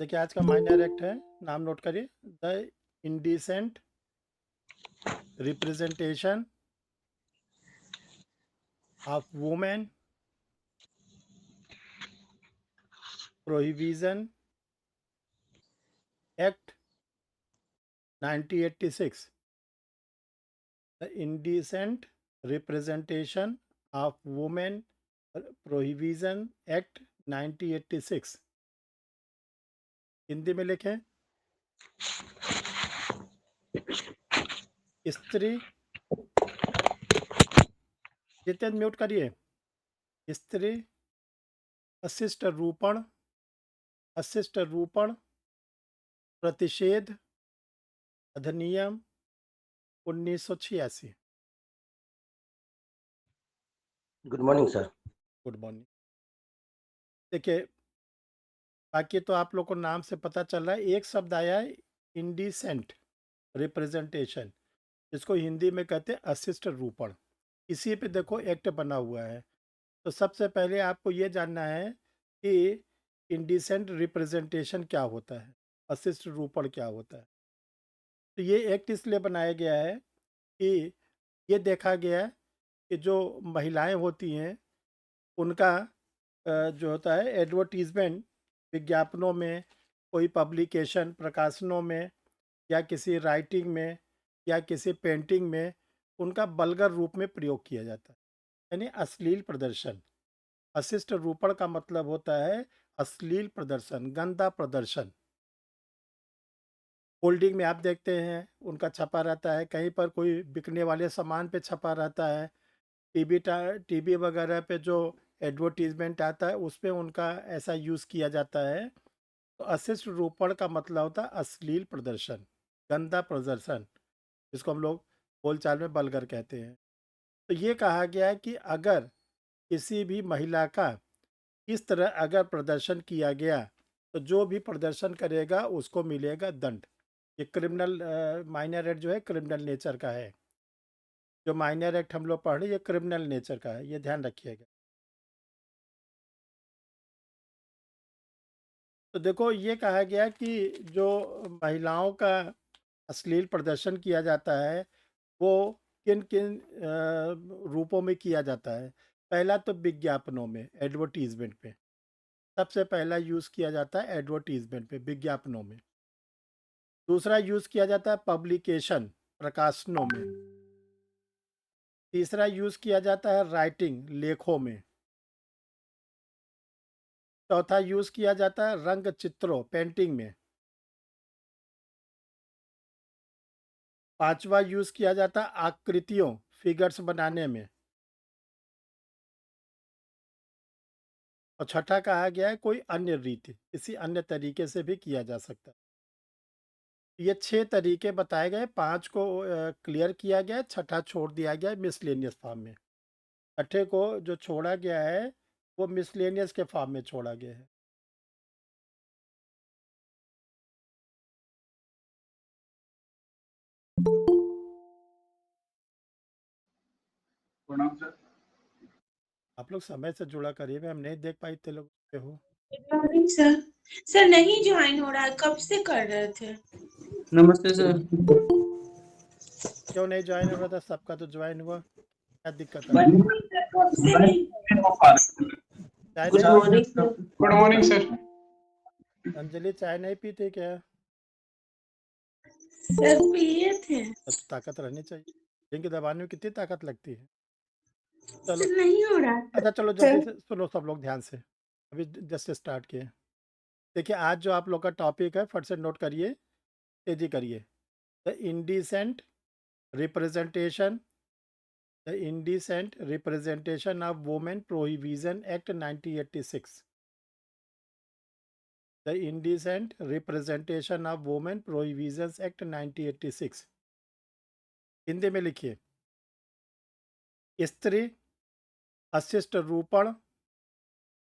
देखिए आज का माइनर एक्ट है, नाम नोट करिए। The indecent representation of women prohibition act 1986। The indecent representation of women prohibition act 1986। Hindi में लिखें, स्त्री, जितेंद्र म्यूट करिए। स्त्री अशिष्ट रूपण प्रतिषेध अधिनियम 1986। Good morning sir. Good morning. देखिए बाकी तो आप लोग को नाम से पता चल रहा है, एक शब्द आया है इंडिसेंट रिप्रेजेंटेशन, जिसको हिंदी में कहते हैं अशिष्ट रूपण। इसी पे देखो एक्ट बना हुआ है। तो सबसे पहले आपको ये जानना है कि इंडिसेंट रिप्रेजेंटेशन क्या होता है, अशिष्ट रूपण क्या होता है। तो ये एक्ट इसलिए बनाया गया है कि ये देखा गया है कि जो महिलाएं होती हैं उनका जो होता है एडवर्टीजमेंट, विज्ञापनों में, कोई पब्लिकेशन प्रकाशनों में, या किसी राइटिंग में, या किसी पेंटिंग में उनका वल्गर रूप में प्रयोग किया जाता है, यानी अश्लील प्रदर्शन। अशिष्ट रूपण का मतलब होता है अश्लील प्रदर्शन, गंदा प्रदर्शन। होल्डिंग में आप देखते हैं उनका छपा रहता है, कहीं पर कोई बिकने वाले सामान पे छपा रहता है, टीवी वगैरह पे जो एडवर्टीजमेंट आता है उस पे उनका ऐसा यूज़ किया जाता है। तो अशिष्ट रूपण का मतलब होता है अश्लील प्रदर्शन, गंदा प्रदर्शन, जिसको हम लोग बोलचाल में वल्गर कहते हैं। तो ये कहा गया है कि अगर किसी भी महिला का इस तरह अगर प्रदर्शन किया गया तो जो भी प्रदर्शन करेगा उसको मिलेगा दंड। ये क्रिमिनल माइनर एक्ट जो है क्रिमिनल नेचर का है। जो माइनर एक्ट हम लोग पढ़ रहे हैं ये क्रिमिनल नेचर का है, ये ध्यान रखिएगा। तो देखो ये कहा गया कि जो महिलाओं का अश्लील प्रदर्शन किया जाता है वो किन किन रूपों में किया जाता है। पहला तो विज्ञापनों में, एडवर्टीजमेंट पे सबसे पहला यूज़ किया जाता है, एडवर्टीजमेंट पे, विज्ञापनों में। दूसरा यूज़ किया जाता है पब्लिकेशन, प्रकाशनों में। तीसरा यूज़ किया जाता है राइटिंग, लेखों में। चौथा यूज़ किया जाता है रंग चित्रों, पेंटिंग में। पांचवा यूज़ किया जाता है आकृतियों, फिगर्स बनाने में। और छठा कहा गया है कोई अन्य रीति, किसी अन्य तरीके से भी किया जा सकता है। ये 6 तरीके बताए गए, 5 को क्लियर किया गया है, छठा छोड़ दिया गया है मिसलेनियस फॉर्म में। छठे को जो छोड़ा गया है वो मिसलेनियस के फॉर्म में छोड़ा गया है। प्रणाम सर। आप लोग समय से जुड़ा करिए, हम नहीं देख पाई थे लोग पे हो। Good morning sir. सर नहीं ज्वाइन हो रहा है, कब से कर रहे थे? नमस्ते सर। क्यों नहीं ज्वाइन हो रहा था? सबका तो ज्वाइन हुआ, क्या दिक्कत है? कब से नहीं? चाय गुड नहीं मॉर्निंग पीते? Sir. Good morning sir. Anjali चाय नहीं पीते क्या? सर पिए थे। तब तो ताकत रहनी चाहिए, जिनकी दबाने में कितनी ताकत लगती है। चलो सर नहीं हो रहा था। अच्छा, चलो जल्दी से सुनो सब लोग ध्यान से, अभी जस्ट स्टार्ट किए। देखिए आज जो आप लोग का टॉपिक है फट से नोट करिए, तेजी करिए। The indecent representation, the indecent representation of women prohibition act 1986। The indecent representation of women prohibition act 1986। Hindi में लिखिए, स्त्री अशिष्ट रूपण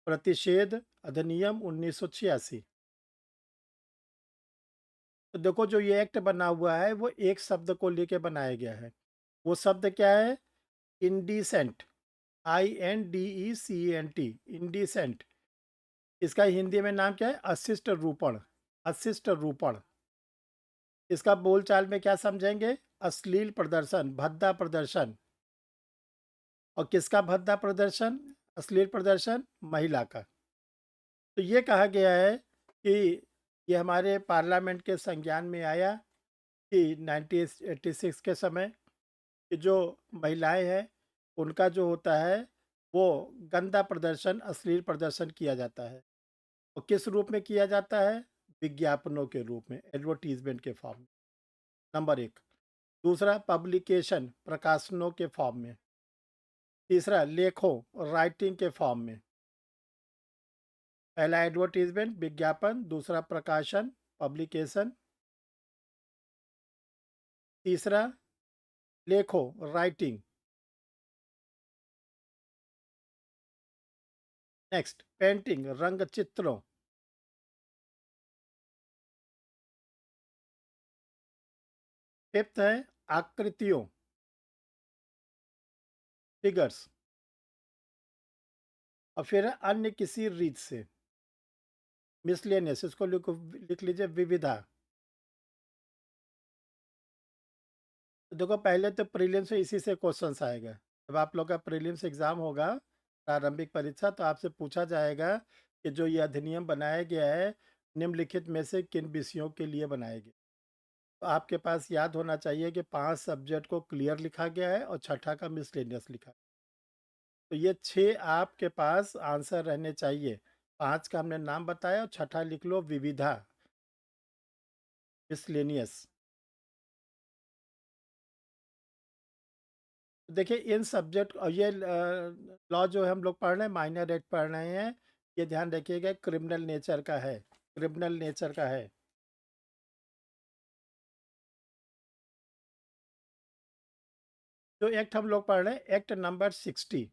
प्रतिषेध अधिनियम 1986। तो देखो जो ये एक्ट बना हुआ है वो एक शब्द को लेके बनाया गया है। वो शब्द क्या है? Indecent, INDECENT, indecent. इसका हिंदी में नाम क्या है? अशिष्ट रूपण। अशिष्ट रूपण। इसका बोलचाल में क्या समझेंगे? अश्लील प्रदर्शन, भद्दा प्रदर्शन। और किसका भद्दा प्रदर्शन, अश्लील प्रदर्शन? महिला का। तो ये कहा गया है कि ये हमारे पार्लियामेंट के संज्ञान में आया कि 1986 के समय कि जो महिलाएं हैं उनका जो होता है वो गंदा प्रदर्शन, अश्लील प्रदर्शन किया जाता है। और किस रूप में किया जाता है? विज्ञापनों के रूप में, एडवर्टीजमेंट के फॉर्म में। नंबर एक। दूसरा, पब्लिकेशन, प्रकाशनों के फॉर्म में। तीसरा, लेखों, राइटिंग के फॉर्म में। पहला एडवर्टीजमेंट, विज्ञापन। दूसरा, प्रकाशन, पब्लिकेशन। तीसरा, लेखों, राइटिंग। नेक्स्ट, पेंटिंग, रंग चित्रों। फिफ्थ है आकृतियों, फिगर्स। और फिर है अन्य किसी रीत से, मिसलेनियस। इसको लिख लीजिए विविधा। तो देखो, पहले तो प्रीलिम्स से इसी से क्वेश्चंस आएगा। जब आप लोग का प्रीलिम्स एग्जाम होगा, प्रारंभिक परीक्षा, तो आपसे पूछा जाएगा कि जो ये अधिनियम बनाया गया है निम्नलिखित में से किन विषयों के लिए बनाया गया। तो आपके पास याद होना चाहिए कि 5 सब्जेक्ट को क्लियर लिखा गया है और छठा का मिसलेनियस लिखा है। तो ये 6 आपके पास आंसर रहने चाहिए। 5 का हमने नाम बताया और छठा लिख लो विविधा, मिसलेनियस। देखिए, इन सब्जेक्ट और ये लॉ जो है हम लोग पढ़ रहे हैं, माइनर एक्ट पढ़ रहे हैं, ये ध्यान रखिएगा क्रिमिनल नेचर का है, क्रिमिनल नेचर का है। जो एक्ट हम लोग पढ़ रहे हैं, एक्ट नंबर 60,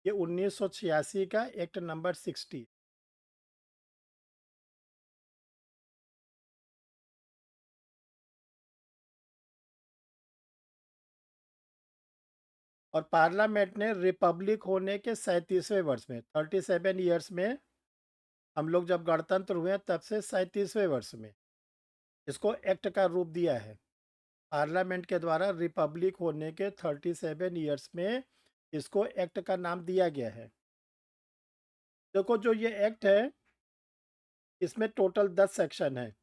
ये 1986 का एक्ट नंबर 60। और पार्लियामेंट ने रिपब्लिक होने के 37वें वर्ष में, 37 ईयर्स में, हम लोग जब गणतंत्र हुए तब से 37वें वर्ष में इसको एक्ट का रूप दिया है। पार्लियामेंट के द्वारा रिपब्लिक होने के 37 ईयर्स में इसको एक्ट का नाम दिया गया है। देखो, जो ये एक्ट है इसमें टोटल 10 सेक्शन है,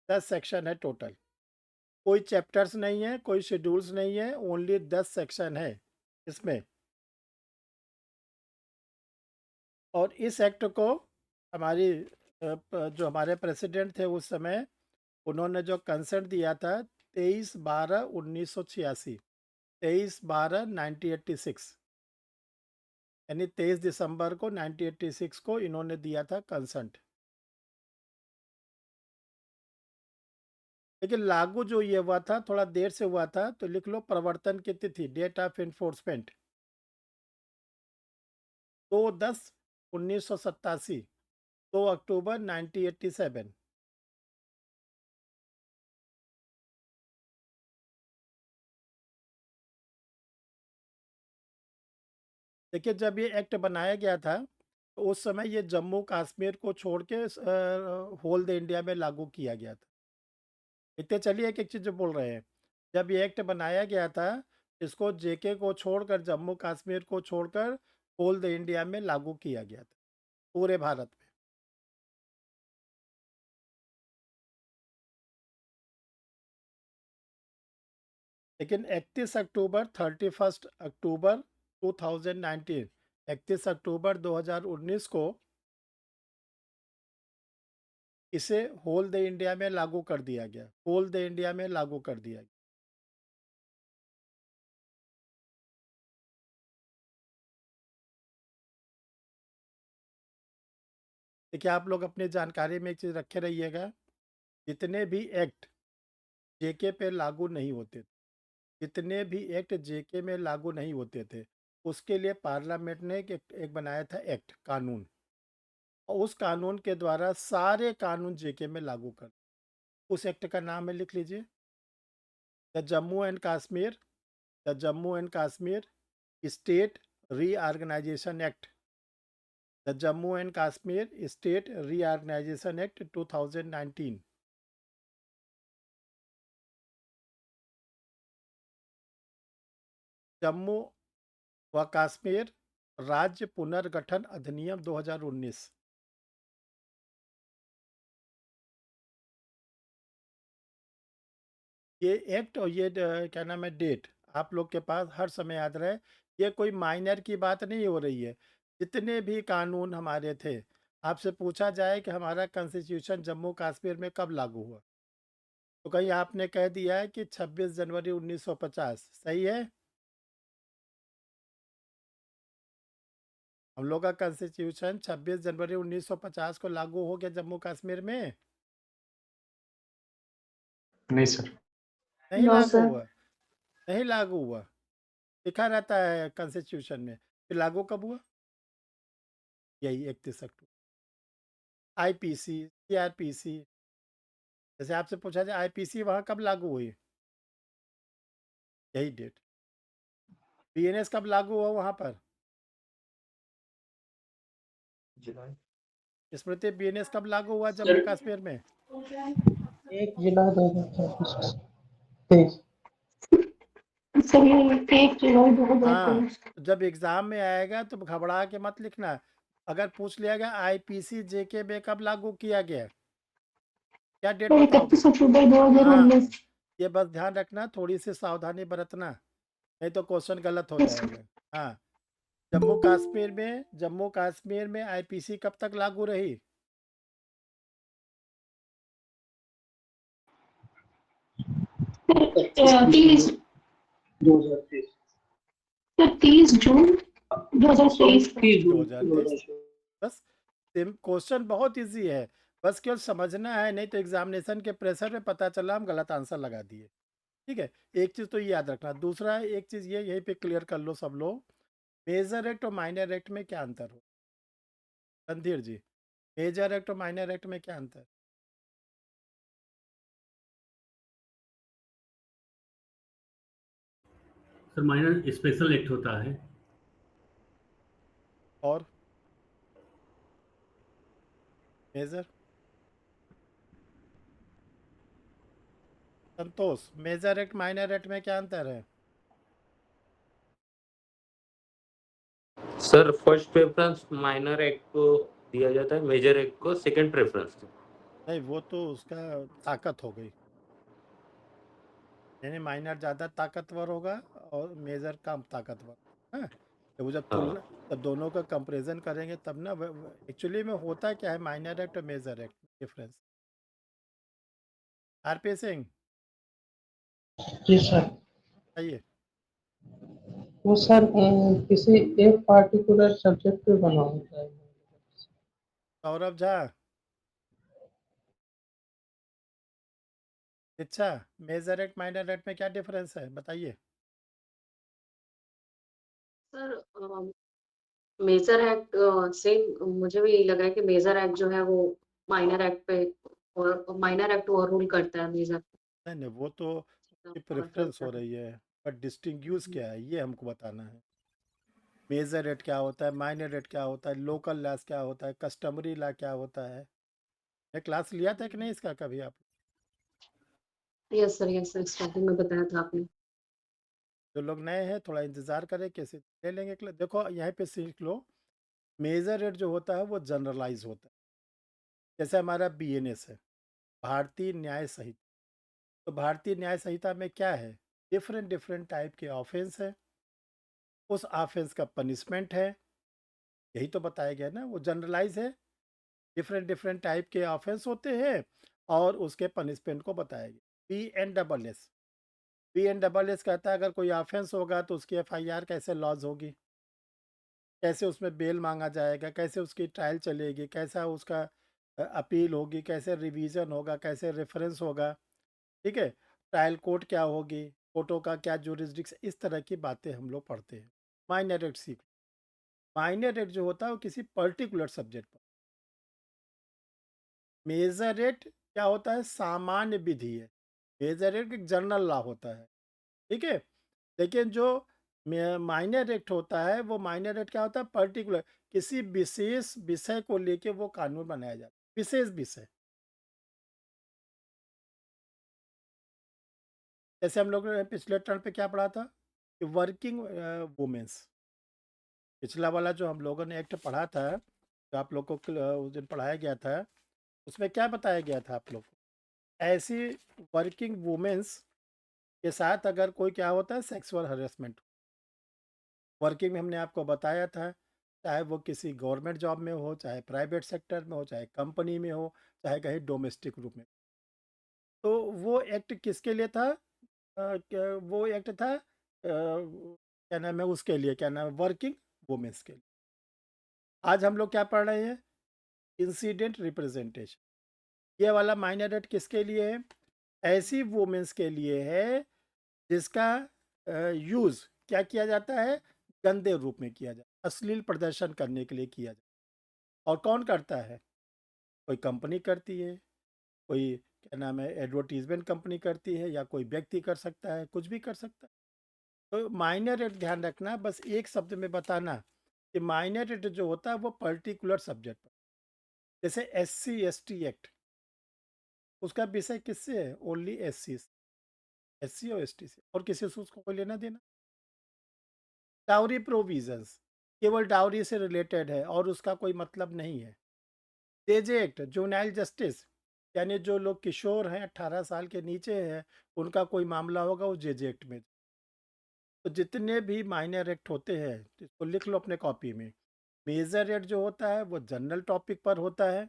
10 सेक्शन है टोटल। कोई चैप्टर्स नहीं है, कोई शेड्यूल्स नहीं है, ओनली 10 सेक्शन है इसमें। और इस एक्ट को हमारी जो हमारे प्रेसिडेंट थे उस समय, उन्होंने जो कंसेंट दिया था 23/12/1986, 23/12/1986, यानी 23 दिसंबर को 1986 को इन्होंने दिया था कंसेंट। लेकिन लागू जो ये हुआ था थोड़ा देर से हुआ था, तो लिख लो प्रवर्तन की तिथि, डेट ऑफ इन्फोर्समेंट 2/10/1987, 2 अक्टूबर 1987। देखिए, जब ये एक्ट बनाया गया था तो उस समय ये जम्मू कश्मीर को छोड़ के होल द इंडिया में लागू किया गया था। इतने चलिए एक एक चीज़ जो बोल रहे हैं, जब ये एक्ट बनाया गया था इसको जेके को छोड़कर, जम्मू कश्मीर को छोड़कर होल द इंडिया में लागू किया गया था, पूरे भारत में। लेकिन 31 अक्टूबर 31 अक्टूबर 2019, 31 अक्टूबर 2019 को इसे होल द इंडिया में लागू कर दिया गया, होल द इंडिया में लागू कर दिया गया। देखिए, आप लोग अपनी जानकारी में एक चीज़ रखे रहिएगा, जितने भी एक्ट जेके पे लागू नहीं होते, जितने भी एक्ट जेके में लागू नहीं होते थे, उसके लिए पार्लियामेंट ने एक बनाया था एक्ट, कानून। और उस कानून के द्वारा सारे कानून जेके में लागू कर, उस एक्ट का नाम है, लिख लीजिए, the Jammu and Kashmir, the Jammu and Kashmir state reorganisation act, the Jammu and Kashmir state reorganisation act 2019। Jammu व कश्मीर राज्य पुनर्गठन अधिनियम 2019। ये एक्ट और ये क्या नाम है डेट आप लोग के पास हर समय याद रहे। ये कोई माइनर की बात नहीं हो रही है। जितने भी कानून हमारे थे, आपसे पूछा जाए कि हमारा कॉन्स्टिट्यूशन जम्मू कश्मीर में कब लागू हुआ, तो कहीं आपने कह दिया है कि 26 जनवरी 1950। सही है? हम लोग का कॉन्स्टिट्यूशन 26 जनवरी 1950 को लागू हो गया जम्मू कश्मीर में। नहीं सर। नहीं नो लागू सर। हुआ। नहीं लागू हुआ। लिखा रहता है कॉन्स्टिट्यूशन में। फिर लागू कब हुआ? यही 31 अक्टूबर। आईपीसी, सीआरपीसी, जैसे आपसे पूछा जाए आईपीसी वहाँ कब लागू हुई? यही डेट। बीएनएस कब लागू हुआ वहाँ पर? जुलाई स्मृति, बीएनएस कब लागू हुआ जम्मू सर कश्मीर में? 1 जुलाई 2023। सर ये 1 जुलाई 2023। हाँ, तो जब एग्जाम में आएगा तो घबरा के मत लिखना। अगर पूछ लिया गया आईपीसी जेके में कब लागू किया गया, क्या डेट सर बताओगे? 31 अक्टूबर हाँ, 2019। ये बस ध्यान रखना, थोड़ी सी सावधानी बरतना, नहीं तो क्वेश्चन गलत हो यस सर। जाएगा। हाँ, जम्मू कश्मीर में आईपीसी कब तक लागू रही? 30 2023। सर 30 जून 2023 को। 2023। बस क्वेश्चन बहुत इजी है, बस केवल समझना है, नहीं तो एग्जामिनेशन के प्रेशर में पता चला हम गलत आंसर लगा दिए। ठीक है, एक चीज़ तो ये याद रखना। दूसरा एक चीज़ ये यहीं पे क्लियर कर लो सब लोग, मेजर एक्ट और माइनर एक्ट में क्या अंतर हो? रणधीर जी, मेजर एक्ट और माइनर एक्ट में क्या अंतर? सर माइनर स्पेशल एक्ट होता है। और मेजर? संतोष, मेजर एक्ट माइनर एक्ट में क्या अंतर है? Sir first preference minor act को दिया जाता है, मेजर एक्ट को सेकंड प्रेफरेंस। नहीं, वो तो उसका ताकत हो गई, यानी माइनर ज़्यादा ताकतवर होगा और मेजर कम ताकतवर। हाँ, तो वो जब तुलना, तब दोनों का कंपैरिजन करेंगे तब ना एक्चुअली में होता क्या है माइनर एक्ट और major act difference. RP Singh, जी सर। आइए। वो सर किसी एक पार्टिकुलर सब्जेक्ट पे बना होता है। सौरभ झा, अच्छा, मेजर एक्ट माइनर एक्ट में क्या डिफरेंस है बताइए। सर मेजर एक्ट से मुझे भी लगा है कि मेजर एक्ट जो है वो माइनर एक्ट पे और माइनर एक्ट ओवर रूल करता है मेजर नहीं नहीं, वो तो उसकी प्रेफरेंस हो रही है, बट डिस्टिंग्यूज क्या है ये हमको बताना है। मेजर रेट क्या होता है, माइनर रेट क्या होता है, लोकल लॉस क्या होता है, कस्टमरी लॉ क्या होता है। ये क्लास लिया था कि नहीं इसका कभी आप? यस सर स्टार्टिंग में बताया था आपने। जो लोग नए हैं थोड़ा इंतज़ार करें, कैसे ले लेंगे क्लास। देखो यहाँ पे सीख लो, मेजर रेट जो होता है वो जनरलाइज होता है। जैसे हमारा बीएनएस है, भारतीय न्याय संहिता। तो भारतीय न्याय संहिता में क्या है, डिफरेंट डिफरेंट टाइप के ऑफेंस है, उस ऑफेंस का पनिशमेंट है, यही तो बताया गया ना, वो जनरलाइज है। डिफरेंट डिफरेंट टाइप के ऑफेंस होते हैं और उसके पनिशमेंट को बताया गया। बी एन डबल एस कहता है अगर कोई ऑफेंस होगा तो उसकी एफआईआर कैसे लॉज होगी, कैसे उसमें बेल मांगा जाएगा, कैसे उसकी ट्रायल चलेगी, कैसा उसका अपील होगी, कैसे रिवीजन होगा, कैसे रेफरेंस होगा। ठीक है, ट्रायल कोर्ट क्या होगी, कोर्टों का क्या जुरिस्डिक्शन, इस तरह की बातें हम लोग पढ़ते हैं। माइनर एक्ट सीख, माइनर एक्ट जो होता है वो किसी पर्टिकुलर सब्जेक्ट पर। मेजर रेट क्या होता है, सामान्य विधि है। मेजर रेट एक जनरल लॉ होता है। ठीक है, लेकिन जो माइनर एक्ट होता है, वो माइनर एक्ट क्या होता है, पर्टिकुलर किसी विशेष विषय को लेके वो कानून बनाया जाता है, विशेष विषय। जैसे हम लोग ने पिछले टर्म पे क्या पढ़ा था कि वर्किंग वुमेन्स, पिछला वाला जो हम लोगों ने एक्ट पढ़ा था, जो आप लोग को उस दिन पढ़ाया गया था, उसमें क्या बताया गया था आप लोग को, ऐसी वर्किंग वुमेन्स के साथ अगर कोई क्या होता है, सेक्सुअल हरेसमेंट वर्किंग में हमने आपको बताया था, चाहे वो किसी गवर्नमेंट जॉब में हो, चाहे प्राइवेट सेक्टर में हो, चाहे कंपनी में हो, चाहे कहीं डोमेस्टिक रूप में। तो वो एक्ट किसके लिए था? वो एक्ट था क्या नाम है उसके लिए, क्या नाम है, वर्किंग वुमेन्स के लिए। आज हम लोग क्या पढ़ रहे हैं? Incident representation. ये वाला माइनर एक्ट किसके लिए है? ऐसी वुमेन्स के लिए है जिसका यूज़ क्या किया जाता है, गंदे रूप में किया जाता है, अश्लील प्रदर्शन करने के लिए किया जाता है। और कौन करता है? कोई कंपनी करती है, कोई क्या नाम है एडवर्टीजमेंट कंपनी करती है, या कोई व्यक्ति कर सकता है, कुछ भी कर सकता है। तो माइनर एक्ट ध्यान रखना, बस एक शब्द में बताना कि माइनर एक्ट जो होता है वो पर्टिकुलर सब्जेक्ट पर, जैसे SC ST एक्ट, उसका विषय किससे है? ओनली SC और ST से, और किसी से उसको कोई लेना देना। डाउरी प्रोविजंस केवल डाउरी से रिलेटेड है और उसका कोई मतलब नहीं है। जेजे एक्ट, जुवेनाइल जस्टिस, यानी जो लोग किशोर हैं, 18 साल के नीचे हैं, उनका कोई मामला होगा वो जेजे एक्ट में। तो जितने भी माइनर एक्ट होते हैं इसको लिख लो अपने कॉपी में। मेजर एक्ट जो होता है वो जनरल टॉपिक पर होता है।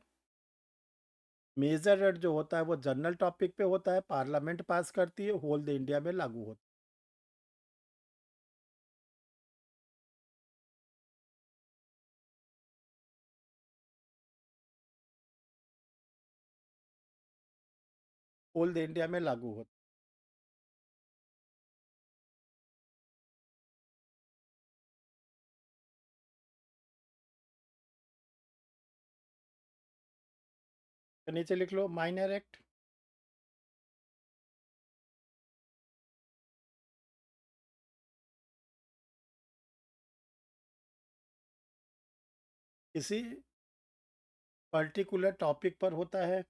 मेजर एक्ट जो होता है वो जनरल टॉपिक पे होता है, पार्लियामेंट पास करती है, होल द इंडिया में लागू होता है। होल द इंडिया में लागू होता है। तो नीचे लिख लो माइनर एक्ट। किसी पर्टिकुलर टॉपिक पर होता है।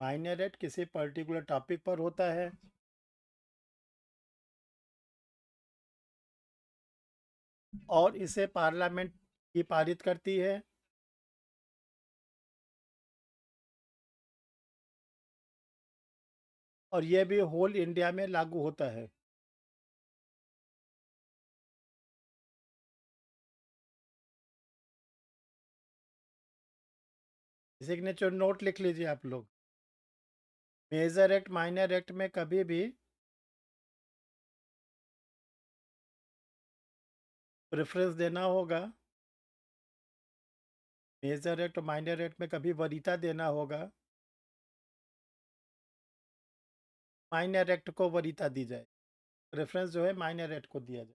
माइनर एक्ट किसी पर्टिकुलर टॉपिक पर होता है। और इसे पार्लियामेंट ही पारित करती है। और यह भी होल इंडिया में लागू होता है। सिग्नेचर नोट लिख लीजिए आप लोग। मेजर एक्ट माइनर एक्ट में कभी भी प्रेफरेंस देना होगा। मेजर एक्ट और माइनर एक्ट में कभी वरीयता देना होगा। माइनर एक्ट को वरीयता दी जाए, प्रेफरेंस जो है माइनर एक्ट को दिया जाए।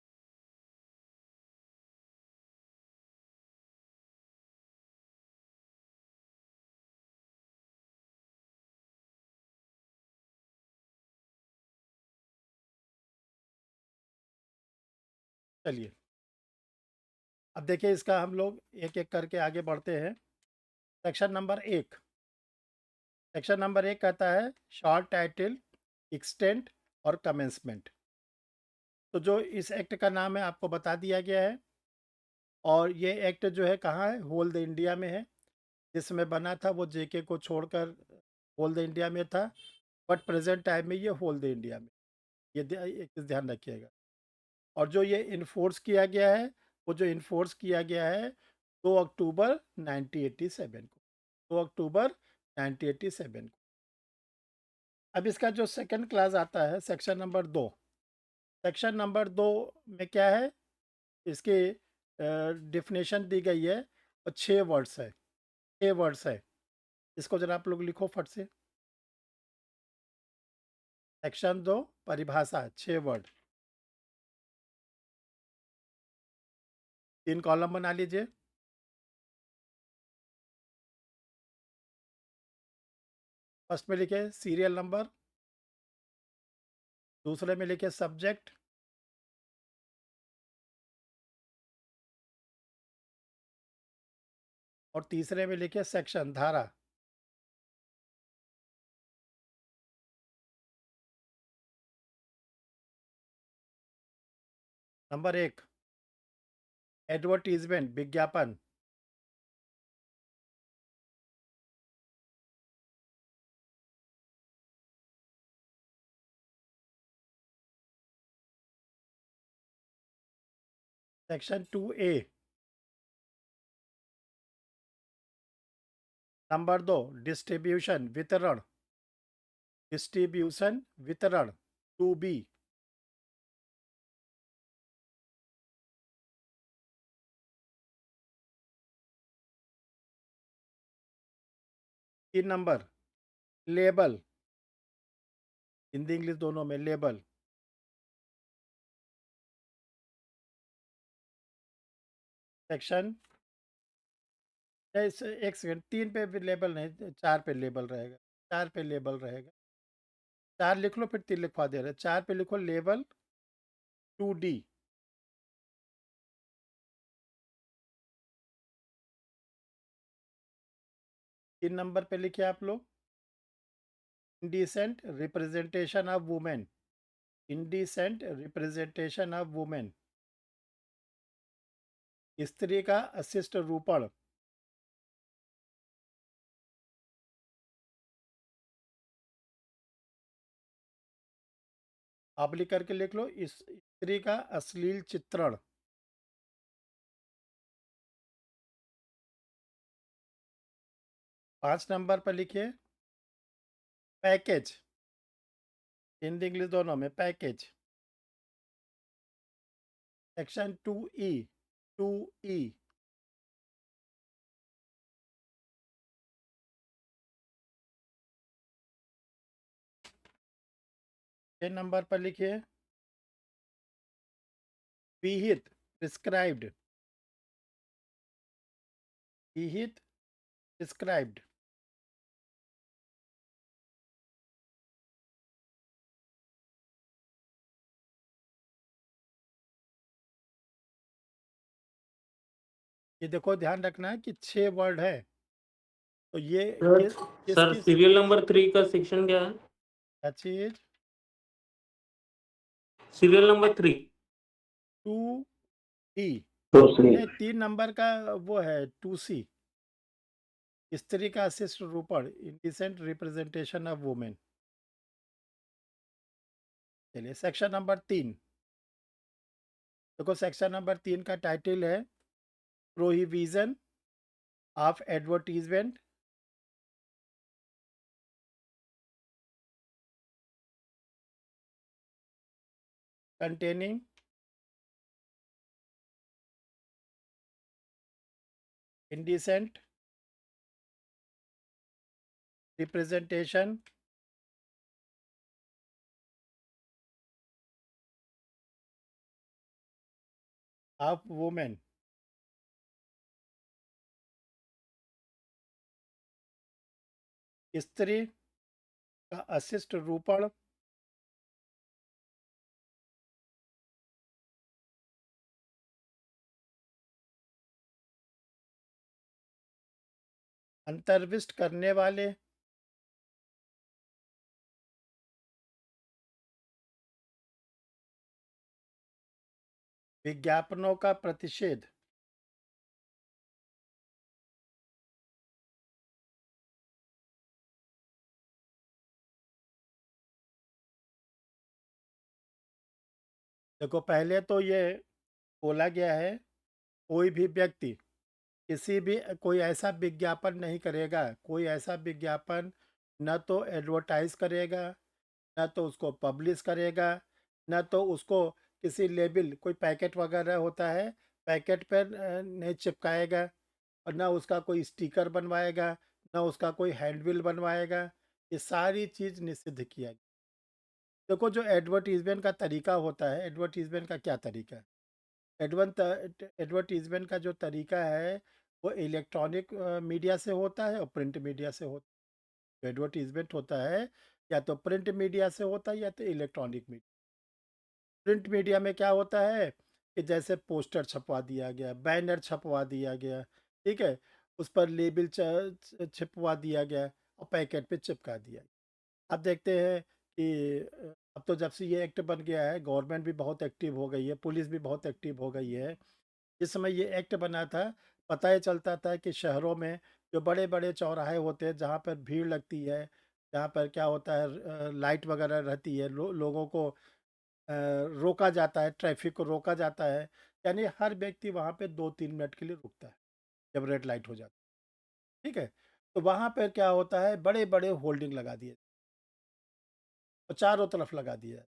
चलिए अब देखिए इसका हम लोग एक एक करके आगे बढ़ते हैं। Section number 1। सेक्शन नंबर 1 कहता है शॉर्ट टाइटल, एक्सटेंट और कमेंसमेंट। तो जो इस एक्ट का नाम है आपको बता दिया गया है। और ये एक्ट जो है कहाँ है? होल द इंडिया में है। जिसमें बना था वो जेके को छोड़कर होल द इंडिया में था, बट प्रेजेंट टाइम में ये होल द इंडिया में। ये एक चीज़ ध्यान रखिएगा। और जो ये इन्फोर्स किया गया है, वो जो इन्फोर्स किया गया है 2 अक्टूबर 1987 को, 2 अक्टूबर 1987 को। अब इसका जो सेकंड क्लास आता है सेक्शन नंबर 2। सेक्शन नंबर 2 में क्या है? इसकी डिफिनेशन दी गई है और 6 वर्ड्स है, 6 वर्ड्स है। इसको जरा आप लोग लिखो फट से। सेक्शन 2 परिभाषा 6 वर्ड, 3 कॉलम बना लीजिए। फर्स्ट में लिखे सीरियल नंबर, दूसरे में लिखे सब्जेक्ट, और तीसरे में लिखिए सेक्शन, धारा। नंबर 1, एडवर्टीजमेंट, विज्ञापन। Section 2A। नंबर 2, डिस्ट्रीब्यूशन, वितरण। डिस्ट्रीब्यूशन, वितरण, 2B। तीन नंबर, लेबल, हिंदी इंग्लिश दोनों में, लेबल। सेक्शन, एक सेकंड, 3 पे भी लेबल नहीं, 4 पे लेबल रहेगा, 4 पे लेबल रहेगा। 4 लिख लो, फिर 3 लिखवा दे रहे, 4 पे लिखो लेबल, 2D। 3 नंबर पे लिखिए आप लोग, indecent representation of women. Indecent representation of women, स्त्री का अशिष्ट रूपण। आप लिख करके लिख लो, इस स्त्री का अश्लील चित्रण। पांच नंबर पर लिखिए पैकेज, हिंदी इंग्लिश दोनों में, package. Section 2E, 2E। 6 number पर लिखिए विहित, प्रिस्क्राइब्ड। विहित, प्रिस्क्राइब्ड। ये देखो, ध्यान रखना है कि 6 वर्ड है, तो ये सर किस सर किस सीरियल नंबर 3 का सेक्शन क्या है? क्या चीज? Serial number 3। 2D। तो श्री नहीं, 3 नंबर का वो है 2C, स्त्री का अशिष्ट रूपण, इंडिसेंट रिप्रेजेंटेशन ऑफ वुमेन। चलिए, सेक्शन नंबर 3। देखो, सेक्शन नंबर 3 का टाइटल है prohibition of advertisement containing indecent representation of women। स्त्री का अशिष्ट रूपण, अंतर्विष्ट करने वाले, विज्ञापनों का प्रतिषेध। देखो, पहले तो ये बोला गया है, कोई भी व्यक्ति किसी भी कोई ऐसा विज्ञापन नहीं करेगा, कोई ऐसा विज्ञापन न तो एडवर्टाइज करेगा, न तो उसको पब्लिश करेगा, न तो उसको किसी लेबल, कोई पैकेट वगैरह होता है, पैकेट पर नहीं चिपकाएगा, और ना उसका कोई स्टिकर बनवाएगा, ना उसका कोई हैंडबिल बनवाएगा। ये सारी चीज़ निषिद्ध किया गया। देखो, जो एडवर्टीजमेंट का तरीका होता है, एडवर्टीजमेंट का क्या तरीका है? एडवर्टीजमेंट का जो तरीका है, वो इलेक्ट्रॉनिक मीडिया से होता है और प्रिंट मीडिया से होता है। एडवर्टीजमेंट होता है या तो प्रिंट मीडिया से होता है या तो इलेक्ट्रॉनिक मीडिया। प्रिंट मीडिया में क्या होता है कि जैसे पोस्टर छपवा दिया गया, बैनर छपवा दिया गया, ठीक है, उस पर लेबल छिपवा दिया गया और पैकेट पे चिपका दिया। अब देखते हैं कि अब तो जब से ये एक्ट बन गया है, गवर्नमेंट भी बहुत एक्टिव हो गई है, पुलिस भी बहुत एक्टिव हो गई है। जिस समय ये एक्ट बना था, पता ही चलता था कि शहरों में जो बड़े-बड़े चौराहे होते हैं, जहाँ पर भीड़ लगती है, जहाँ पर क्या होता है लाइट वगैरह रहती है, लोगों को रोका जाता है, ट्रैफिक को रोका जाता है, यानी हर व्यक्ति वहाँ पे 2-3 मिनट के लिए रुकता है, जब रेड लाइट हो जाती है, ठीक है? तो वहाँ पर क्या होता है, बड़े-बड़े होल्डिंग लगा दिए और चारों तरफ लगा दिया।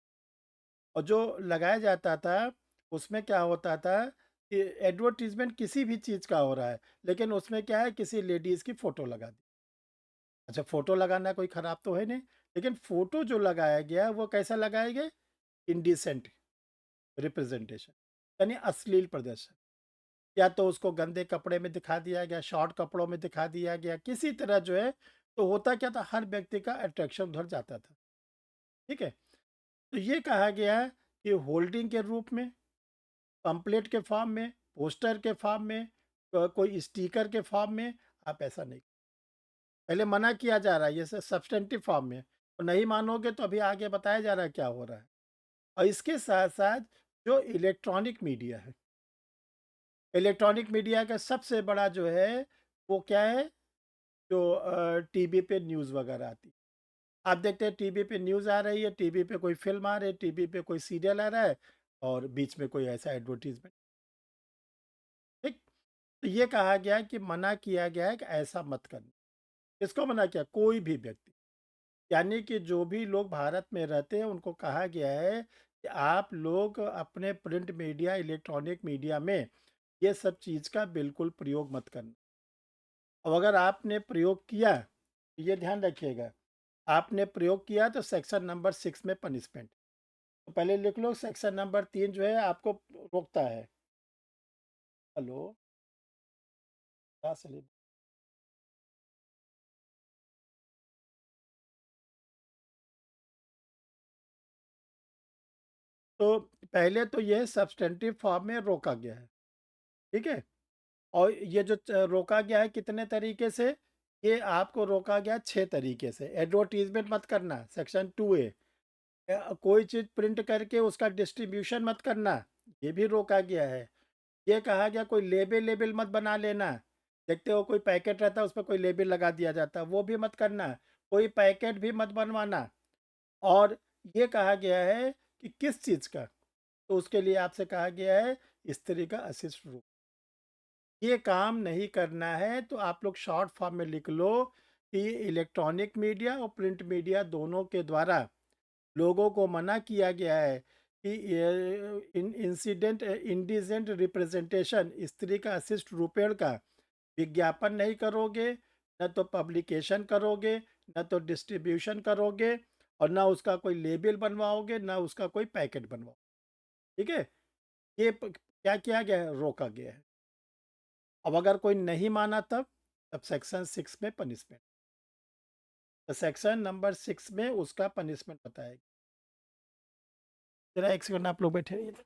और जो लगाया जाता था, उसमें क्या होता था कि एडवर्टाइज़मेंट किसी भी चीज़ का हो रहा है, लेकिन उसमें क्या है, किसी लेडीज़ की फ़ोटो लगा दी। अच्छा, फ़ोटो लगाना कोई ख़राब तो है नहीं, लेकिन फ़ोटो जो लगाया गया, वो कैसा लगाया गया? इंडिसेंट रिप्रेजेंटेशन, यानी अश्लील प्रदर्शन। या तो उसको गंदे कपड़े में दिखा दिया गया, शॉर्ट कपड़ों में दिखा दिया गया, किसी तरह जो है, तो होता क्या था, हर व्यक्ति का अट्रैक्शन उधर जाता था, ठीक है? तो ये कहा गया है कि होल्डिंग के रूप में, पंपलेट के फॉर्म में, पोस्टर के फॉर्म में, कोई स्टिकर के फॉर्म में आप ऐसा नहीं, पहले मना किया जा रहा है, ये सब्सटेंटिव फॉर्म में, और नहीं मानोगे तो अभी आगे बताया जा रहा है क्या हो रहा है। और इसके साथ साथ जो इलेक्ट्रॉनिक मीडिया है, इलेक्ट्रॉनिक मीडिया का सबसे बड़ा जो है वो क्या है, जो टीवी पे न्यूज़ वगैरह आती है। आप देखते हैं टीवी पे न्यूज़ आ रही है, टीवी पे कोई फिल्म आ रही है, टीवी पे कोई सीरियल आ रहा है, और बीच में कोई ऐसा एडवर्टीजमेंट, ठीक। तो ये कहा गया कि मना किया गया है कि ऐसा मत करना। किसको मना किया? कोई भी व्यक्ति, यानी कि जो भी लोग भारत में रहते हैं उनको कहा गया है कि आप लोग अपने प्रिंट मीडिया, इलेक्ट्रॉनिक मीडिया में ये सब चीज़ का बिल्कुल प्रयोग मत करना। और अगर आपने प्रयोग किया, ये ध्यान रखिएगा, आपने प्रयोग किया तो सेक्शन नंबर 6 में पनिशमेंट। तो पहले लिख लो, सेक्शन नंबर 3 जो है आपको रोकता है। हेलो, क्या सलीम? तो पहले तो ये सब्सटेंटिव फॉर्म में रोका गया है, ठीक है? और ये जो रोका गया है कितने तरीके से, ये आपको रोका गया 6 तरीके से। एडवर्टीजमेंट मत करना, सेक्शन 2A। कोई चीज़ प्रिंट करके उसका डिस्ट्रीब्यूशन मत करना, ये भी रोका गया है। ये कहा गया कोई लेबल लेबल मत बना लेना, देखते हो कोई पैकेट रहता है उस पर कोई लेबल लगा दिया जाता है, वो भी मत करना। कोई पैकेट भी मत बनवाना। और ये कहा गया है कि किस चीज़ का, तो उसके लिए आपसे कहा गया है स्त्री का अशिष्ट रूप। ये काम नहीं करना है, तो आप लोग शॉर्ट फॉर्म में लिख लो कि इलेक्ट्रॉनिक मीडिया और प्रिंट मीडिया दोनों के द्वारा लोगों को मना किया गया है कि इंसिडेंट इंडिजेंट रिप्रेजेंटेशन, स्त्री का अशिष्ट रूपेण का विज्ञापन नहीं करोगे, न तो पब्लिकेशन करोगे, न तो डिस्ट्रीब्यूशन करोगे, और ना उसका कोई लेबल बनवाओगे, ना उसका कोई पैकेट बनवाओ, ठीक है? ये क्या किया गया है? रोका गया है। अब अगर कोई नहीं माना तब सेक्शन 6 में पनिशमेंट, तो सेक्शन नंबर 6 में उसका पनिशमेंट बताएगा। जरा एक सेकंड आप लोग बैठे रहिए।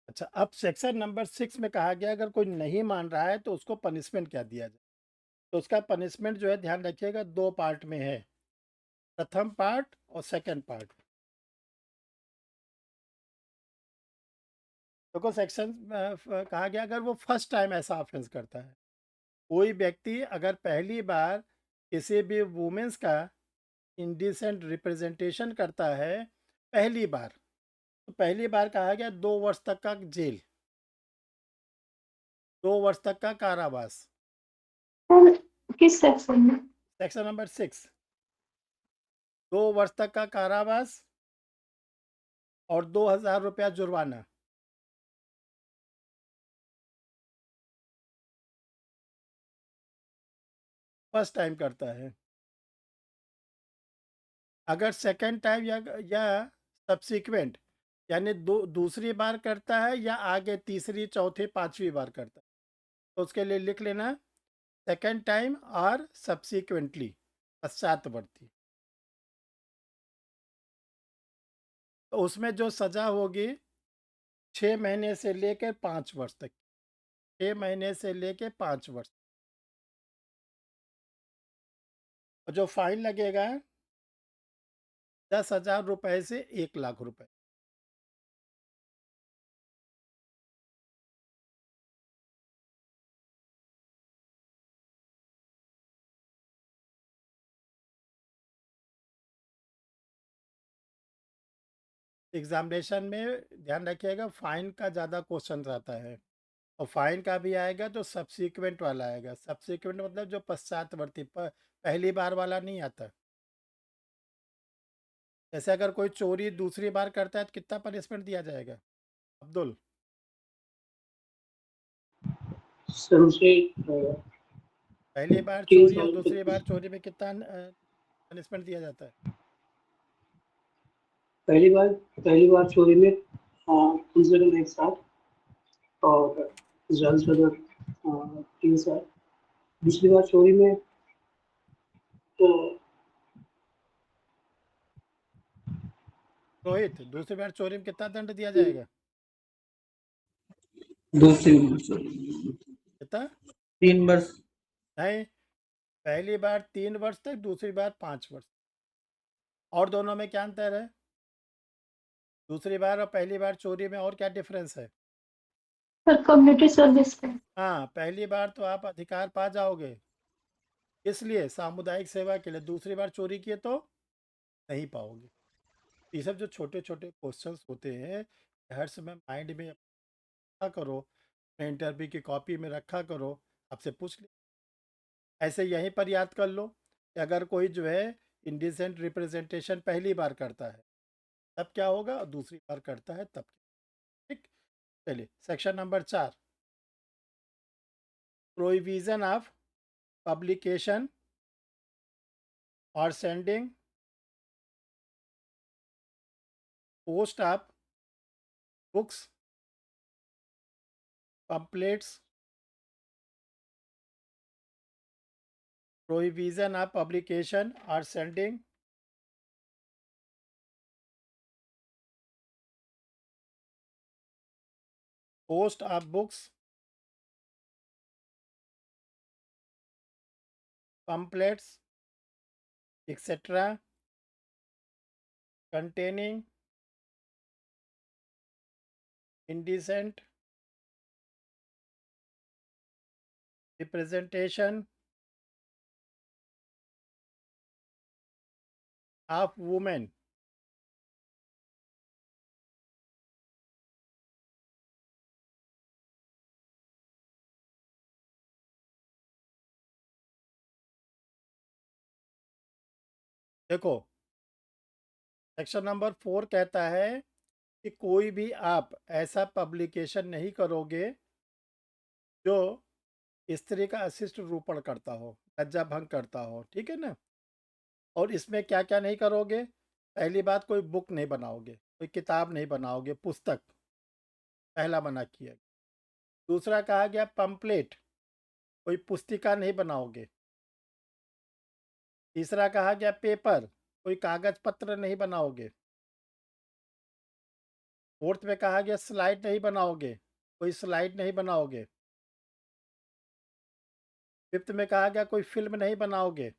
अच्छा, अब सेक्शन नंबर 6 में कहा गया अगर कोई नहीं मान रहा है तो उसको पनिशमेंट क्या दिया जाए। तो उसका पनिशमेंट जो है, ध्यान रखिएगा, 2 पार्ट में है, प्रथम पार्ट और सेकंड पार्ट। देखो सेक्शन कहा गया अगर वो फर्स्ट टाइम ऐसा ऑफेंस करता है, कोई व्यक्ति अगर पहली बार किसी भी वुमेन्स का इंडिसेंट रिप्रेजेंटेशन करता है, पहली बार, तो पहली बार कहा गया 2 वर्ष तक का जेल, 2 वर्ष तक का कारावास। किस सेक्शन में? सेक्शन नंबर 6, 2 वर्ष तक का कारावास और 2000 रुपया जुर्माना। फर्स्ट टाइम करता है। अगर सेकंड टाइम या सब्सिक्वेंट यानी दूसरी बार करता है या आगे तीसरी, चौथी, पांचवी बार करता है, तो उसके लिए लिख लेना सेकंड टाइम और सब्सिक्वेंटली, पश्चातवर्ती। तो उसमें जो सजा होगी 6 महीने से लेकर 5 वर्ष तक, 6 महीने से लेकर 5 वर्ष। और जो फाइन लगेगा 10,000 रुपए से 1,00,000 रुपए। एग्जामिनेशन में ध्यान रखिएगा, फाइन का ज़्यादा क्वेश्चन आता है, और फाइन का भी आएगा तो सब्सिक्वेंट वाला आएगा। सब्सिक्वेंट मतलब जो पश्चातवर्ती, पहली बार वाला नहीं आता। जैसे अगर कोई चोरी दूसरी बार करता है तो कितना पनिशमेंट दिया जाएगा अब्दुल? सर उसे पहली बार 3 चोरी और साल दूसरी बार तक, चोरी में कितना पनिशमेंट दिया जाता है? पहली बार चोरी में कम से कम 1 साल और ज़्यादा से ज़्यादा 3 साल। दूसरी बार चोरी में तो रोहित, दूसरी बार चोरी में कितना दंड दिया जाएगा? 2 से कितना? 3 वर्ष। नहीं, पहली बार 3 वर्ष तक, दूसरी बार 5 वर्ष। और दोनों में क्या अंतर है? दूसरी बार और पहली बार चोरी में और क्या डिफरेंस है? सर कम्युनिटी सर्विस है। हाँ, पहली बार तो आप अधिकार पा जाओगे, इसलिए सामुदायिक सेवा के लिए। दूसरी बार चोरी किए तो नहीं पाओगे। ये सब जो छोटे छोटे क्वेश्चंस होते हैं, हर समय माइंड में रखा करो, अपने इंटरव्यू की कॉपी में रखा करो, आपसे पूछ ले। ऐसे यहीं पर याद कर लो कि अगर कोई जो है इंडिसेंट रिप्रेजेंटेशन पहली बार करता है तब क्या होगा, और दूसरी बार करता है तब क्या। ठीक, चलिए section number 4, prohibition of publication और sending post of books, pamphlets, prohibition of publication or sending post of books, pamphlets, etc. containing indecent representation of women. देखो, सेक्शन नंबर 4 कहता है कि कोई भी आप ऐसा पब्लिकेशन नहीं करोगे जो स्त्री का अशिष्ट रूपण करता हो, लज्जा भंग करता हो, ठीक है ना। और इसमें क्या क्या नहीं करोगे? पहली बात, कोई बुक नहीं बनाओगे, कोई किताब नहीं बनाओगे, पुस्तक पहला मना किया। दूसरा कहा गया पंपलेट, कोई पुस्तिका नहीं बनाओगे। तीसरा कहा गया पेपर, कोई कागज पत्र नहीं बनाओगे। फोर्थ में कहा गया स्लाइड नहीं बनाओगे, कोई स्लाइड नहीं बनाओगे। फिफ्थ में कहा गया कोई फिल्म नहीं बनाओगे।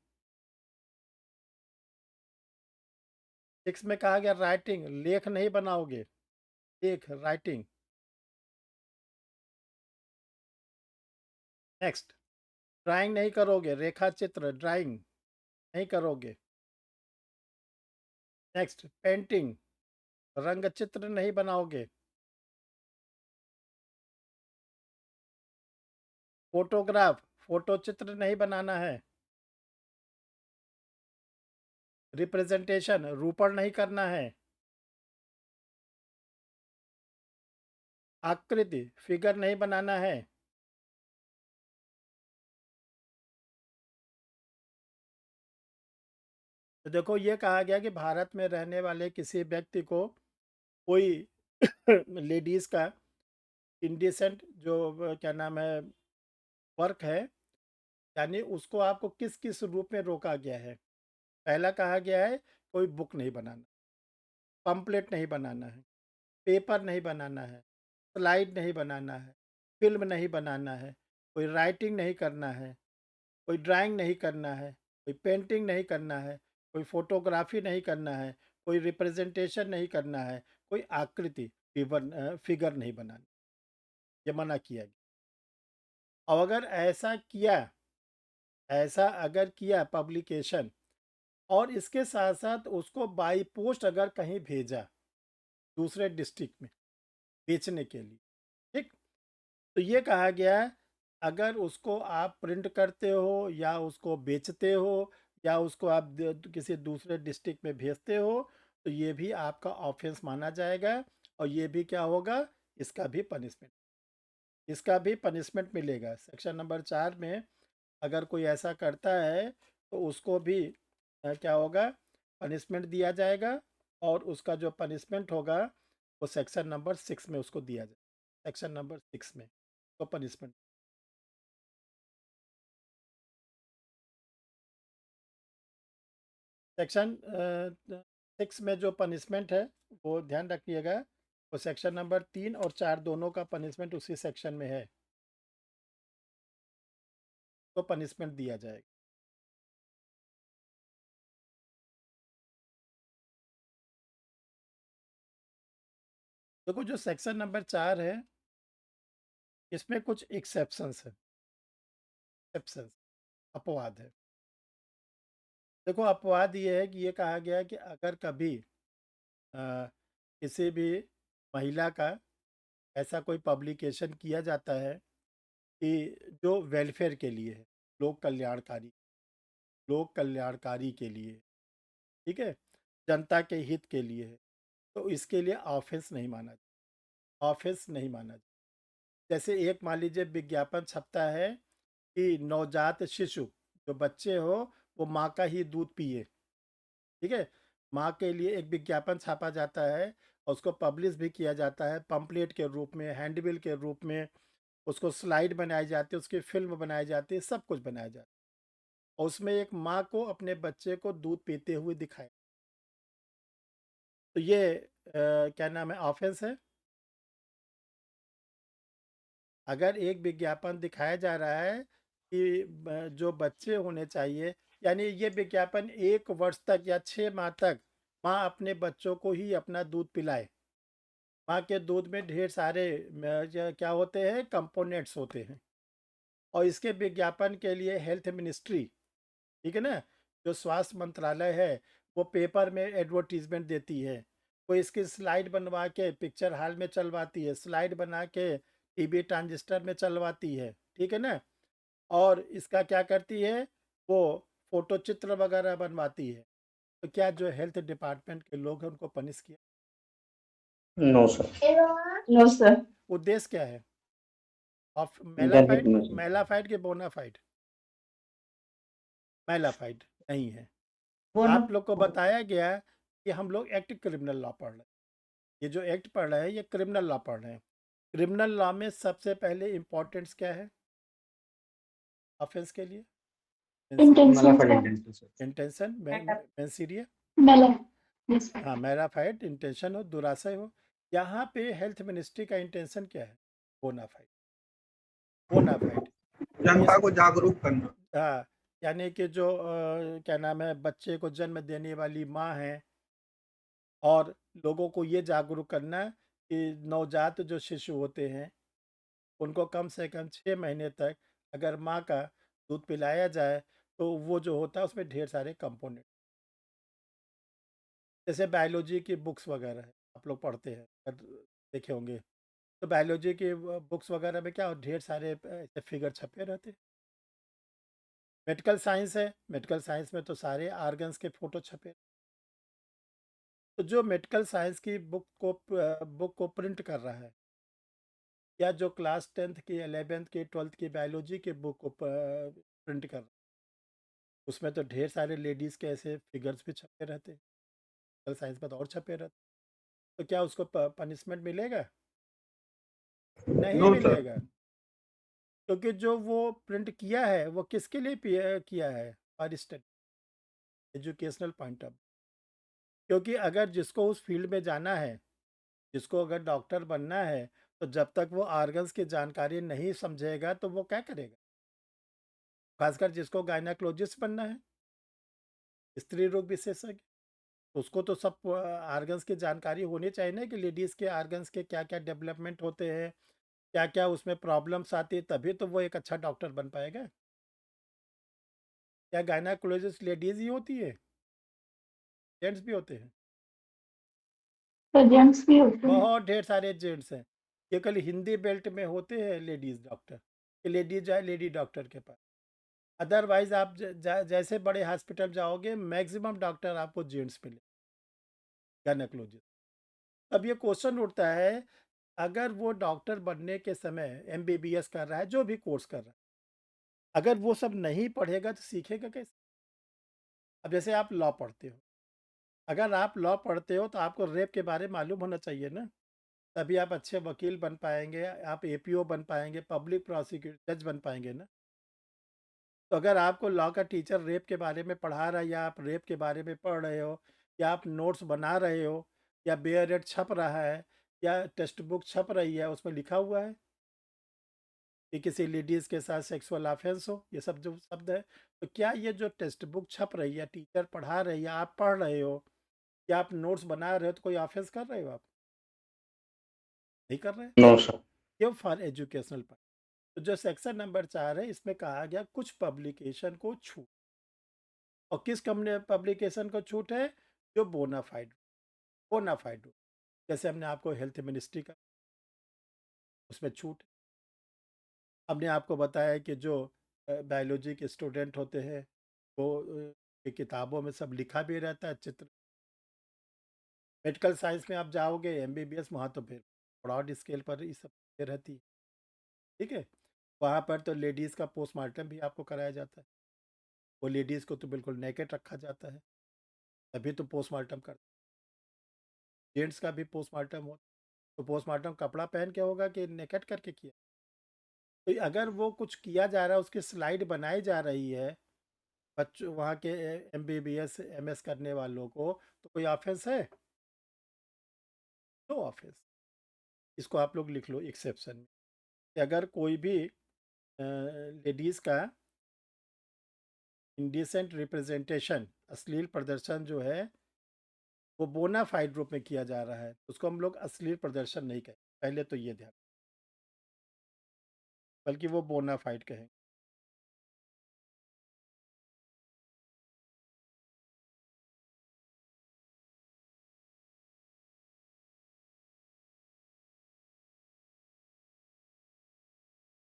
सिक्स में कहा गया राइटिंग, लेख नहीं बनाओगे, लेख राइटिंग। नेक्स्ट, ड्राइंग नहीं करोगे, रेखा चित्र ड्राइंग नहीं करोगे। नेक्स्ट, पेंटिंग, रंग चित्र नहीं बनाओगे। फोटोग्राफ, फोटो चित्र नहीं बनाना है। रिप्रेजेंटेशन रूपण नहीं करना है, आकृति फिगर नहीं बनाना है, तो देखो ये कहा गया कि भारत में रहने वाले किसी व्यक्ति को कोई लेडीज का इंडिसेंट जो क्या नाम है वर्क है, यानी उसको आपको किस किस रूप में रोका गया है। पहला कहा गया है कोई बुक नहीं बनाना, पम्पलेट नहीं बनाना है, पेपर नहीं बनाना है, स्लाइड नहीं बनाना है, फिल्म नहीं बनाना है, कोई राइटिंग नहीं करना है, कोई ड्राइंग नहीं करना है, कोई पेंटिंग नहीं करना है, कोई फोटोग्राफी नहीं करना है, कोई रिप्रेजेंटेशन नहीं करना है, कोई आकृति फिगर नहीं बनाना, ये मना किया गया। और अगर ऐसा अगर किया पब्लिकेशन और इसके साथ साथ उसको बाई पोस्ट अगर कहीं भेजा दूसरे डिस्ट्रिक्ट में बेचने के लिए, ठीक, तो ये कहा गया है अगर उसको आप प्रिंट करते हो या उसको बेचते हो या उसको आप किसी दूसरे डिस्ट्रिक्ट में भेजते हो तो ये भी आपका ऑफेंस माना जाएगा और ये भी क्या होगा, इसका भी पनिशमेंट मिलेगा। सेक्शन नंबर 4 में अगर कोई ऐसा करता है तो उसको भी क्या होगा, पनिशमेंट दिया जाएगा और उसका जो पनिशमेंट होगा वो सेक्शन नंबर 6 में उसको दिया जाएगा। सेक्शन नंबर 6 में तो पनिशमेंट सेक्शन 6 में जो पनिशमेंट है वो ध्यान रखिएगा, वो सेक्शन नंबर 3 और 4 दोनों का पनिशमेंट उसी सेक्शन में है, तो पनिशमेंट दिया जाएगा। देखो जो सेक्शन नंबर 4 है इसमें कुछ एक्सेप्शंस है, अपवाद है। देखो अपवाद ये है कि ये कहा गया है कि अगर कभी किसी भी महिला का ऐसा कोई पब्लिकेशन किया जाता है कि जो वेलफेयर के लिए है, लोक कल्याणकारी के लिए, ठीक है, जनता के हित के लिए है, तो इसके लिए ऑफेंस नहीं माना जाए। जैसे एक मान लीजिए विज्ञापन छपता है कि नवजात शिशु जो बच्चे हो वो माँ का ही दूध पिए, ठीक है, माँ के लिए एक विज्ञापन छापा जाता है और उसको पब्लिश भी किया जाता है पम्पलेट के रूप में, हैंडबिल के रूप में, उसको स्लाइड बनाई जाती है, उसकी फिल्म बनाई जाती है, सब कुछ बनाया जाता है और उसमें एक माँ को अपने बच्चे को दूध पीते हुए दिखाए, तो ये क्या नाम है, ऑफेंस है। अगर एक विज्ञापन दिखाया जा रहा है कि जो बच्चे होने चाहिए, यानी ये विज्ञापन 1 वर्ष तक या 6 माह तक माँ अपने बच्चों को ही अपना दूध पिलाए, माँ के दूध में ढेर सारे क्या होते हैं, कंपोनेंट्स होते हैं, और इसके विज्ञापन के लिए हेल्थ मिनिस्ट्री, ठीक है ना, जो स्वास्थ्य मंत्रालय है वो पेपर में एडवर्टीजमेंट देती है, कोई इसकी स्लाइड बनवा के पिक्चर हॉल में चलवाती है, स्लाइड बना के टीवी ट्रांजिस्टर में चलवाती है, ठीक है ना, और इसका क्या करती है, वो फोटो चित्र वगैरह बनवाती है, तो क्या जो हेल्थ डिपार्टमेंट के लोग हैं उनको पनिश किया? No sir. No sir. उद्देश्य क्या है? Of Recognition. मेलाफाइड के बोनाफाइड? मेलाफाइड नहीं है। आप लोग को बताया गया कि हम लोग एक्ट क्रिमिनल लॉ पढ़ रहे हैं, ये जो एक्ट पढ़ रहे हैं ये क्रिमिनल लॉ पढ़ रहे हैं। क्रिमिनल लॉ में सबसे पहले इम्पोर्टेंस क्या है ऑफेंस के लिए? इंटेंशन, मेंसिडिया, हाँ, मेलाफाइड इंटेंशन हो, दुराशय हो। यहाँ पे हेल्थ मिनिस्ट्री का इंटेंशन क्या है? बोनाफाइड जनता को जागरूक करना। हाँ, यानी कि जो क्या नाम है, बच्चे को जन्म देने वाली माँ है और लोगों को ये जागरूक करना कि नवजात जो शिशु होते हैं उनको कम से कम 6 महीने तक अगर माँ का दूध पिलाया जाए तो वो जो होता है उसमें ढेर सारे कंपोनेंट, जैसे बायोलॉजी की बुक्स वगैरह है, आप लोग पढ़ते हैं अगर देखे होंगे, तो बायोलॉजी की बुक्स वगैरह में क्या ढेर सारे ऐसे फिगर छपे रहते हैं। मेडिकल साइंस है, मेडिकल साइंस में तो सारे आर्गन्स के फोटो छपे, तो जो मेडिकल साइंस की बुक को प्रिंट कर रहा है, या जो क्लास 10th की 11th की 12th की बायोलॉजी की बुक को प्रिंट कर रहा है, उसमें तो ढेर सारे लेडीज़ के ऐसे फिगर्स भी छपे रहते हैं, मेडिकल साइंस में तो और छपे रहते। तो क्या उसको पनिशमेंट मिलेगा? नहीं नो सर। मिलेगा, क्योंकि जो वो प्रिंट किया है वो किसके लिए किया है? For study, educational point of. क्योंकि अगर जिसको उस फील्ड में जाना है, जिसको अगर डॉक्टर बनना है, तो जब तक वो ऑर्गन्स की जानकारी नहीं समझेगा तो वो क्या करेगा? खासकर जिसको गायनाकोलॉजिस्ट बनना है, स्त्री रोग विशेषज्ञ, उसको तो सब ऑर्गन्स की जानकारी होनी चाहिए ना, कि लेडीज़ के ऑर्गन्स के क्या क्या डेवलपमेंट होते हैं, क्या क्या उसमें प्रॉब्लम्स आती है, तभी तो वो एक अच्छा डॉक्टर बन पाएगा। क्या गायनाकोलॉजिस्ट लेडीज़ ही होती है? जेंट्स भी होते हैं? तो जेंट्स भी होते हैं। बहुत ढेर सारे जेंट्स हैं। ये कल हिंदी बेल्ट में होते हैं लेडीज़ डॉक्टर, कि लेडीज जाए लेडी डॉक्टर के पास। अदरवाइज आप जैसे बड़े हॉस्पिटल जाओगे, मैक्सिमम डॉक्टर आपको जेंट्स मिले, गायनेकोलॉजिस्ट। अब ये क्वेश्चन उठता है, अगर वो डॉक्टर बनने के समय एमबीबीएस कर रहा है, जो भी कोर्स कर रहा है, अगर वो सब नहीं पढ़ेगा तो सीखेगा कैसे? अब जैसे आप लॉ पढ़ते हो, अगर आप लॉ पढ़ते हो तो आपको रेप के बारे में मालूम होना चाहिए ना, तभी आप अच्छे वकील बन पाएंगे, आप एपीओ बन पाएंगे, पब्लिक प्रोसिक्यूटर जज बन पाएंगे ना। तो अगर आपको लॉ का टीचर रेप के बारे में पढ़ा रहा है, या आप रेप के बारे में पढ़ रहे हो, या आप नोट्स बना रहे हो, या बेयरेट छप रहा है, या टेक्स्ट बुक छप रही है, उसमें लिखा हुआ है कि किसी लेडीज़ के साथ सेक्सुअल ऑफेंस हो, ये सब जो शब्द है, तो क्या ये जो टेक्स्ट बुक छप रही है, टीचर पढ़ा रही है, आप पढ़ रहे हो, या आप नोट्स बना रहे हो, तो कोई ऑफेंस कर रहे हो आप? नहीं कर रहे। No sir. ये फॉर एजुकेशनल पार्ट। तो जो सेक्शन नंबर 4 है, इसमें कहा गया कुछ पब्लिकेशन को छूट, और किस कंपनी पब्लिकेशन को छूट है? जो बोनाफाइड हो, जैसे हमने आपको हेल्थ मिनिस्ट्री का, उसमें छूट है। हमने आपको बताया कि जो बायोलॉजी के स्टूडेंट होते हैं, वो की किताबों में सब लिखा भी रहता है, चित्र। मेडिकल साइंस में आप जाओगे, एमबीबीएस, वहाँ तो फिर ब्रॉड स्केल पर ये सब चीज़ें रहती है, ठीक है। वहाँ पर तो लेडीज़ का पोस्टमार्टम भी आपको कराया जाता है, वो लेडीज़ को तो बिल्कुल नेकेड रखा जाता है, तभी तो पोस्टमार्टम कर। जेंट्स का भी पोस्टमार्टम हो, तो पोस्टमार्टम कपड़ा पहन के होगा कि नेकेड करके किया? तो अगर वो कुछ किया जा रहा है, उसकी स्लाइड बनाई जा रही है बच्चों वहाँ के एमबीबीएस एमएस करने वालों को, तो कोई ऑफेंस है? No offence. इसको आप लोग लिख लो एक्सेप्शन में, कि अगर कोई भी लेडीज़ का इंडिसेंट रिप्रेजेंटेशन, अश्लील प्रदर्शन जो है, वो बोनाफाइड रूप में किया जा रहा है, तो उसको हम लोग अश्लील प्रदर्शन नहीं कहें, पहले तो ये ध्यान, बल्कि वो बोनाफाइड कहें।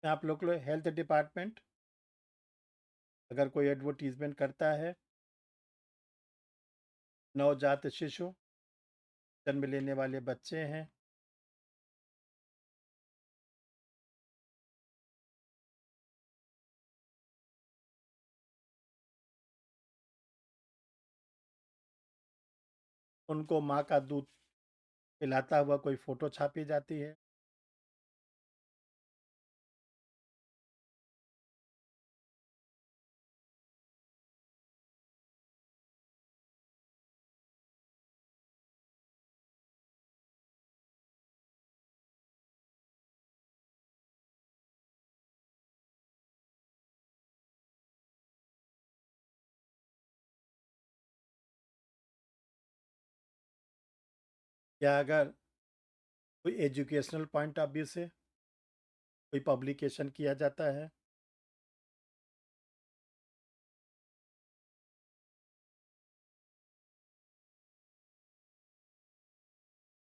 आप लोग हेल्थ डिपार्टमेंट अगर कोई एडवर्टीजमेंट करता है, नवजात शिशु, जन्म लेने वाले बच्चे हैं, उनको माँ का दूध पिलाता हुआ कोई फ़ोटो छापी जाती है, या अगर कोई एजुकेशनल पॉइंट ऑफ व्यू से कोई पब्लिकेशन किया जाता है,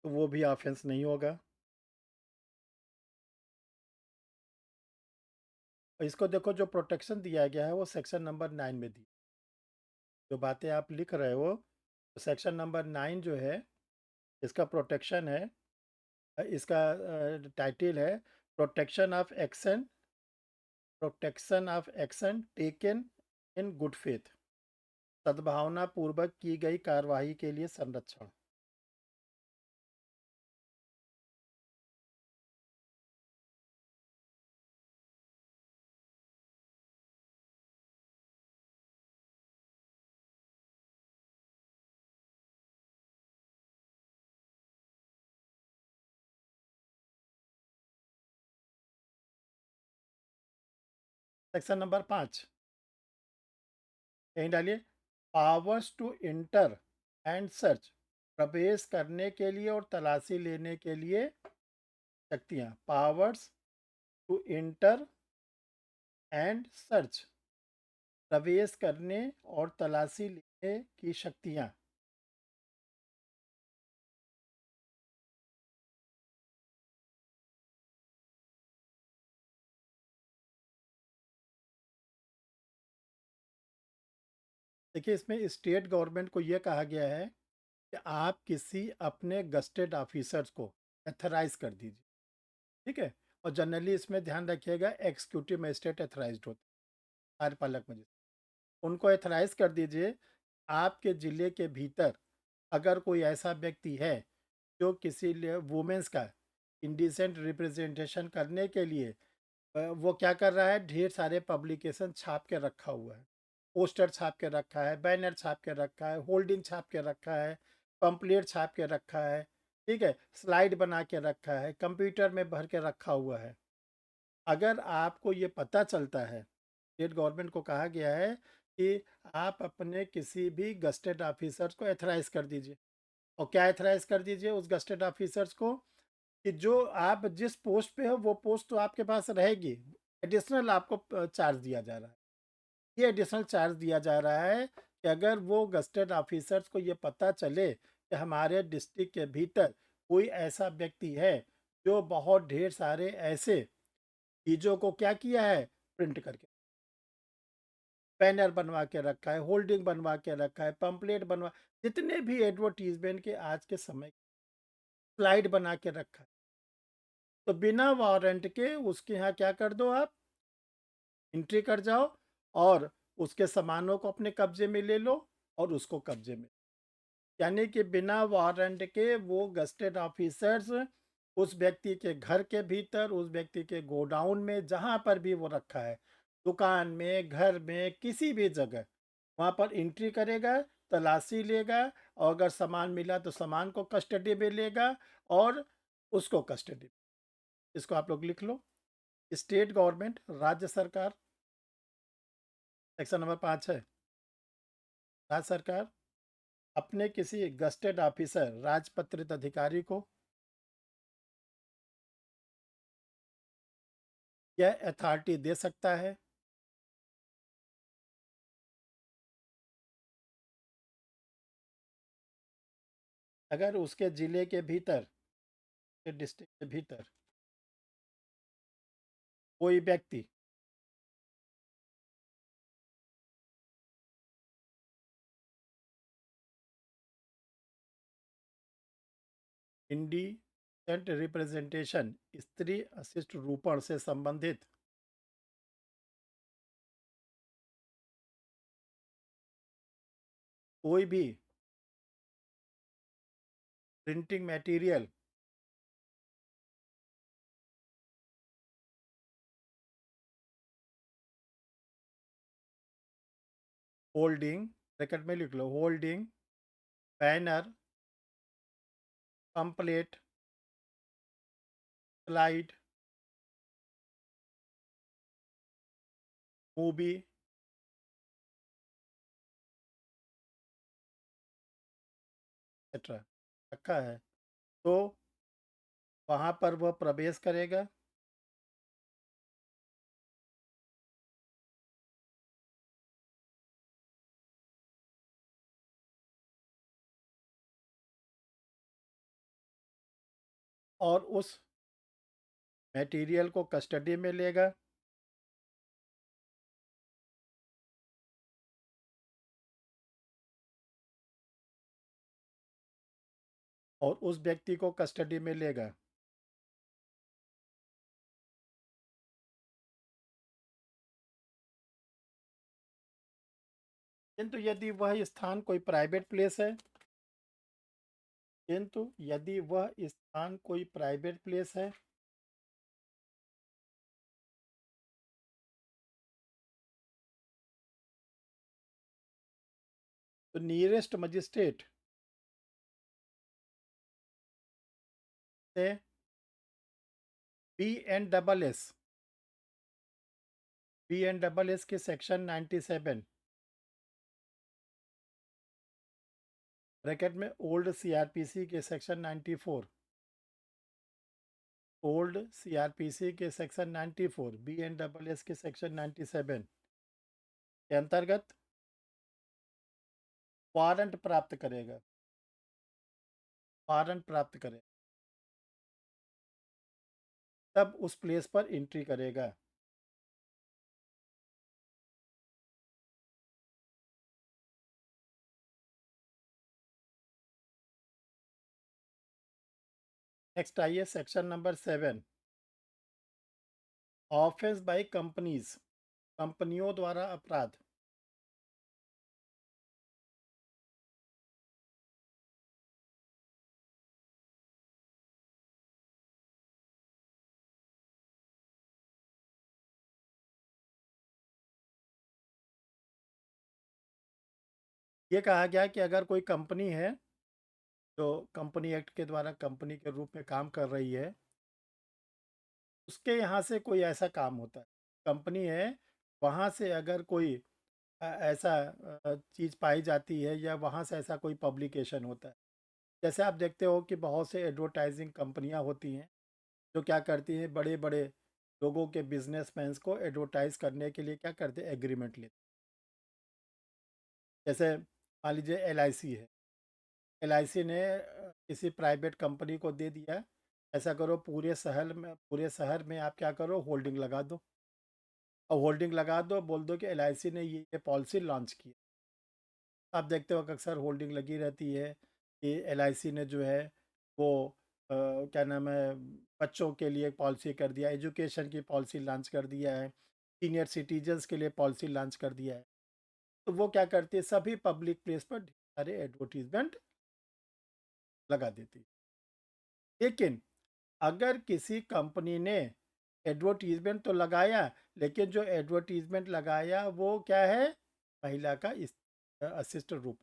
तो वो भी ऑफेंस नहीं होगा। और इसको देखो, जो प्रोटेक्शन दिया गया है वो सेक्शन नंबर 9 में दी। जो बातें आप लिख रहे हो, तो सेक्शन नंबर 9 जो है इसका प्रोटेक्शन है, इसका टाइटल है protection of action taken in good faith, सद्भावना पूर्वक की गई कार्यवाही के लिए संरक्षण। सेक्शन नंबर 5 यहीं डालिए, powers to enter and search, प्रवेश करने के लिए और तलाशी लेने के लिए शक्तियां। Powers to enter and search, प्रवेश करने और तलाशी लेने की शक्तियां। देखिए, इसमें स्टेट गवर्नमेंट को यह कहा गया है कि आप किसी अपने गस्टेड ऑफिसर्स को एथराइज कर दीजिए, ठीक है। और जनरली इसमें ध्यान रखिएगा एग्जीक्यूटिव मजिस्ट्रेट एथराइज्ड होते हैं, कार्यपालक मजिस्ट्रेट, उनको एथराइज कर दीजिए। आपके ज़िले के भीतर अगर कोई ऐसा व्यक्ति है जो किसी वुमेंस का इंडिसेंट रिप्रेजेंटेशन करने के लिए वो क्या कर रहा है, ढेर सारे पब्लिकेशन छाप के रखा हुआ है, पोस्टर छाप के रखा है, बैनर छाप के रखा है, होल्डिंग छाप के रखा है, पंपलेट छाप के रखा है, ठीक है, स्लाइड बना के रखा है, कंप्यूटर में भर के रखा हुआ है। अगर आपको ये पता चलता है, स्टेट गवर्नमेंट को कहा गया है कि आप अपने किसी भी गस्टेड ऑफिसर्स को एथराइज कर दीजिए। और क्या एथराइज कर दीजिए उस गस्टेड ऑफिसर्स को, कि जो आप जिस पोस्ट पे हो वो पोस्ट तो आपके पास रहेगी, एडिशनल आपको चार्ज दिया जा रहा है। ये एडिशनल चार्ज दिया जा रहा है कि अगर वो गस्टेड ऑफिसर्स को ये पता चले कि हमारे डिस्ट्रिक्ट के भीतर कोई ऐसा व्यक्ति है जो बहुत ढेर सारे ऐसे चीज़ों को क्या किया है, प्रिंट करके बैनर बनवा के रखा है, होल्डिंग बनवा के रखा है, पंपलेट बनवा, जितने भी एडवर्टीजमेंट के आज के समय स्लाइड बना के रखा है, तो बिना वारंट के उसके यहाँ क्या कर दो, आप एंट्री कर जाओ और उसके सामानों को अपने कब्जे में ले लो और उसको कब्जे में, यानी कि बिना वारंट के वो गस्टेड ऑफिसर्स उस व्यक्ति के घर के भीतर, उस व्यक्ति के गोडाउन में, जहाँ पर भी वो रखा है, दुकान में, घर में, किसी भी जगह, वहाँ पर एंट्री करेगा, तलाशी लेगा, और अगर सामान मिला तो सामान को कस्टडी में लेगा और उसको कस्टडी। इसको आप लोग लिख लो, स्टेट गवर्नमेंट, राज्य सरकार, सेक्शन नंबर 5 है, राज्य सरकार अपने किसी गस्टेड ऑफिसर, राजपत्रित अधिकारी को यह अथॉरिटी दे सकता है अगर उसके जिले के भीतर, के डिस्ट्रिक्ट के भीतर कोई व्यक्ति इंडिसेंट रिप्रेजेंटेशन, स्त्री अशिष्ट रूपण से संबंधित कोई भी प्रिंटिंग मटेरियल होल्डिंग, ब्रैकेट में लिख लो, holding, banner, pamphlet, slide, movie, etcetera रखा है, तो वहाँ पर वह प्रवेश करेगा और उस मटेरियल को कस्टडी में लेगा और उस व्यक्ति को कस्टडी में लेगा। किंतु यदि वह स्थान कोई प्राइवेट प्लेस है, किंतु यदि वह स्थान कोई प्राइवेट प्लेस है, तो नियरेस्ट मजिस्ट्रेट से BNSS के सेक्शन 97 ब्रैकेट में ओल्ड CRPC के सेक्शन 94, ओल्ड CRPC के सेक्शन 94, BNSS के सेक्शन 97 के अंतर्गत वारंट प्राप्त करेगा, वारंट प्राप्त करेगा, तब उस प्लेस पर एंट्री करेगा। नेक्स्ट आइए section number 7, offence by companies, कंपनियों द्वारा अपराध। ये कहा गया कि अगर कोई कंपनी है जो कंपनी एक्ट के द्वारा कंपनी के रूप में काम कर रही है, उसके यहाँ से कोई ऐसा काम होता है, कंपनी है वहाँ से अगर कोई ऐसा चीज़ पाई जाती है या वहाँ से ऐसा कोई पब्लिकेशन होता है। जैसे आप देखते हो कि बहुत से एडवर्टाइजिंग कंपनियाँ होती हैं जो क्या करती हैं, बड़े बड़े लोगों के बिजनेसमैन्स को एडवर्टाइज करने के लिए क्या करते हैं, एग्रीमेंट लेते हैं। जैसे मान लीजिए LIC है, LIC ने किसी प्राइवेट कंपनी को दे दिया, ऐसा करो पूरे शहर में आप क्या करो, होल्डिंग लगा दो, और होल्डिंग लगा दो, बोल दो कि LIC ने ये पॉलिसी लॉन्च की। आप देखते हो कि अक्सर होल्डिंग लगी रहती है कि LIC ने जो है वो क्या नाम है, बच्चों के लिए पॉलिसी कर दिया, एजुकेशन की पॉलिसी लॉन्च कर दिया है, सीनियर सिटीजन्स के लिए पॉलिसी लॉन्च कर दिया है। तो वो क्या करती है, सभी पब्लिक प्लेस पर ढेर सारे एडवर्टीजमेंट लगा देती है। लेकिन अगर किसी कंपनी ने एडवर्टीजमेंट तो लगाया, लेकिन जो एडवर्टीजमेंट लगाया वो क्या है, महिला का असिस्ट रूप।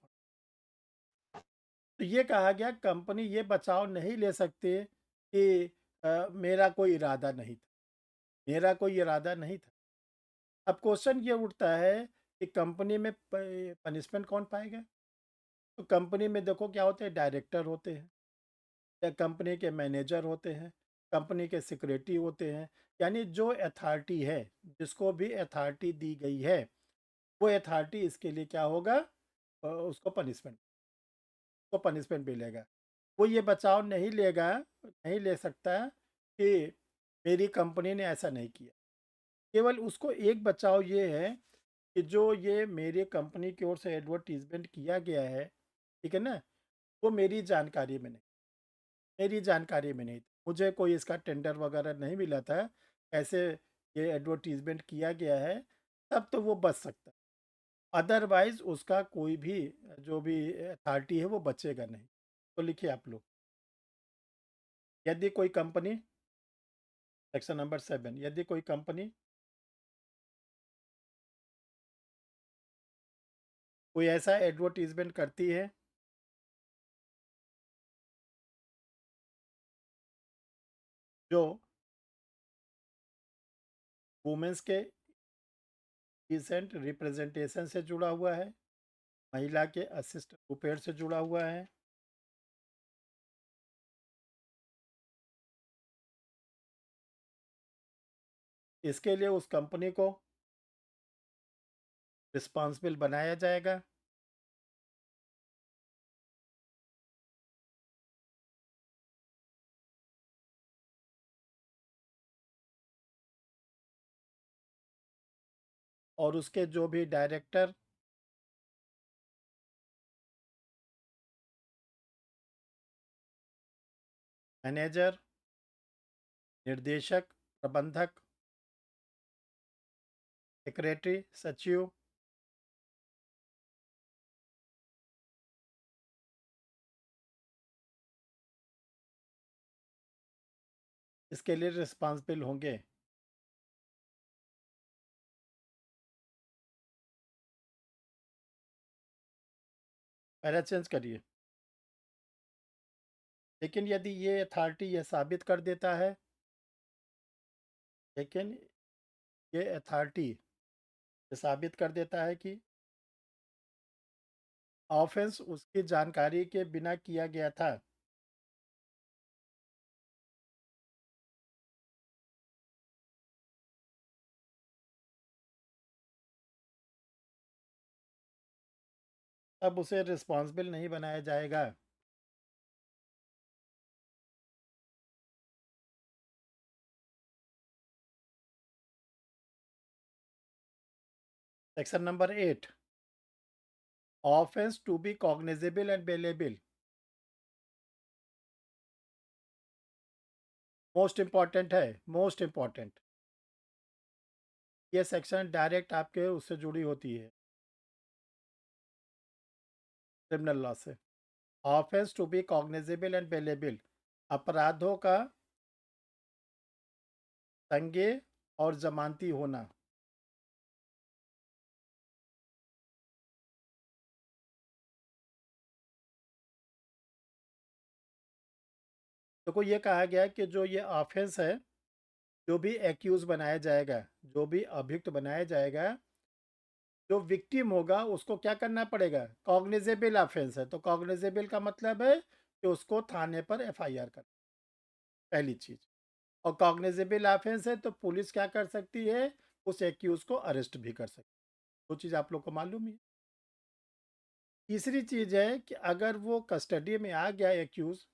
तो ये कहा गया कंपनी ये बचाव नहीं ले सकती कि मेरा कोई इरादा नहीं था, मेरा कोई इरादा नहीं था। अब क्वेश्चन ये उठता है कि कंपनी में पनिशमेंट कौन पाएगा? तो कंपनी में देखो क्या होते हैं, डायरेक्टर होते हैं या कंपनी के मैनेजर होते हैं, कंपनी के सिक्योरिटी होते हैं, यानी जो अथॉरिटी है, जिसको भी अथॉरिटी दी गई है, वो अथॉरिटी इसके लिए क्या होगा, उसको पनिशमेंट मिलेगा। वो ये बचाव नहीं लेगा, नहीं ले सकता कि मेरी कंपनी ने ऐसा नहीं किया। केवल उसको एक बचाव ये है कि जो ये मेरी कंपनी की ओर से एडवर्टीजमेंट किया गया है, ठीक है ना, वो मेरी जानकारी में नहीं, मेरी जानकारी में नहीं, मुझे कोई इसका टेंडर वगैरह नहीं मिला था, ऐसे ये एडवर्टीजमेंट किया गया है, तब तो वो बच सकता है। अदरवाइज उसका कोई भी जो भी अथॉरिटी है वो बचेगा नहीं। तो लिखिए आप लोग, यदि कोई कंपनी, सेक्शन नंबर 7, यदि कोई कंपनी कोई ऐसा एडवर्टीजमेंट करती है जो वुमेन्स के डिसेंट रिप्रेजेंटेशन से जुड़ा हुआ है, महिला के असिस्ट रुपेर से जुड़ा हुआ है, इसके लिए उस कंपनी को रिस्पॉन्सिबल बनाया जाएगा। और उसके जो भी डायरेक्टर मैनेजर, निर्देशक, प्रबंधक, सेक्रेटरी, सचिव, इसके लिए रिस्पॉन्सिबल होंगे। पैरा चेंज करिए। लेकिन यदि ये अथॉरिटी ये साबित कर देता है, लेकिन ये अथॉरिटी ये साबित कर देता है कि ऑफेंस उसकी जानकारी के बिना किया गया था, तब उसे रिस्पॉन्सिबल नहीं बनाया जाएगा। Section number 8, offence to be cognizable and bailable. Most important है, मोस्ट इंपॉर्टेंट। ये सेक्शन डायरेक्ट आपके उससे जुड़ी होती है, क्रिमिनल लॉ से। Offence to be cognizable and bailable, अपराधों का संज्ञेय और जमानती होना। तो ये कहा गया है कि जो ये ऑफेंस है, जो भी एक्यूज बनाया जाएगा, जो भी अभियुक्त बनाया जाएगा, जो विक्टिम होगा उसको क्या करना पड़ेगा? कॉग्निजेबल ऑफेंस है, तो कॉग्निजेबल का मतलब है कि उसको थाने पर एफआईआर कर, पहली चीज। और कॉग्निजेबल ऑफेंस है तो पुलिस क्या कर सकती है? उस एक्यूज को अरेस्ट भी कर सकती है। वो चीज़ आप लोग को मालूम ही है। तीसरी चीज है कि अगर वो कस्टडी में आ गया एक्यूज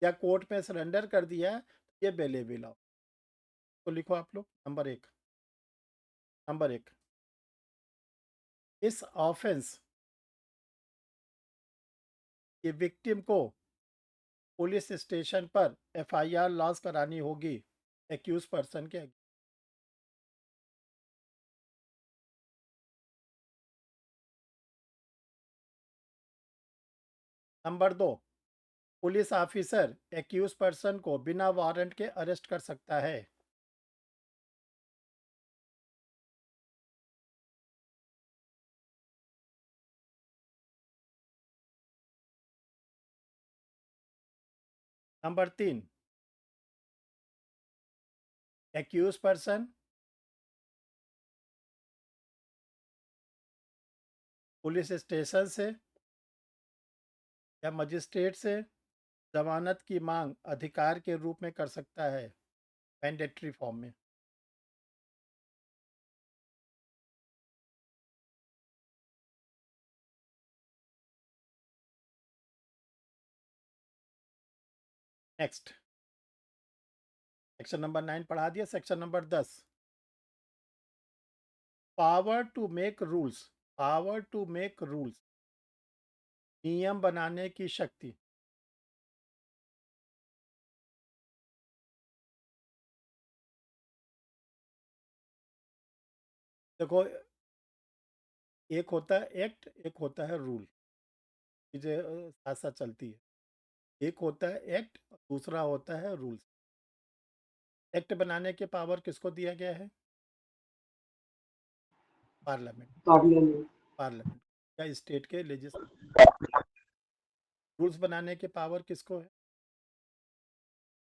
या कोर्ट में सरेंडर कर दिया, तो ये बेलेबल ऑफ। तो लिखो आप लोग नंबर 1। नंबर 1, इस ऑफेंस की विक्टिम को पुलिस स्टेशन पर एफआईआर लॉन्च करानी होगी एक्यूज पर्सन के। Number 2, police officer accuse person को बिना वारंट के अरेस्ट कर सकता है। Number 3, accuse person police station से या मजिस्ट्रेट से जमानत की मांग अधिकार के रूप में कर सकता है, मैंडेटरी फॉर्म में। नेक्स्ट, सेक्शन नंबर 9 पढ़ा दिया। Section number 10, power to make rules. Power to make rules, नियम बनाने की शक्ति। देखो, एक होता है एक्ट, एक होता है रूल, चीज़ें साथ साथ चलती है। एक होता है एक्ट, दूसरा होता है रूल्स। एक्ट बनाने के पावर किसको दिया गया है? पार्लियामेंट। पार्लियामेंट। पार्लियामेंट या स्टेट के लेजिस्लेचर। रूल्स बनाने के पावर किसको है?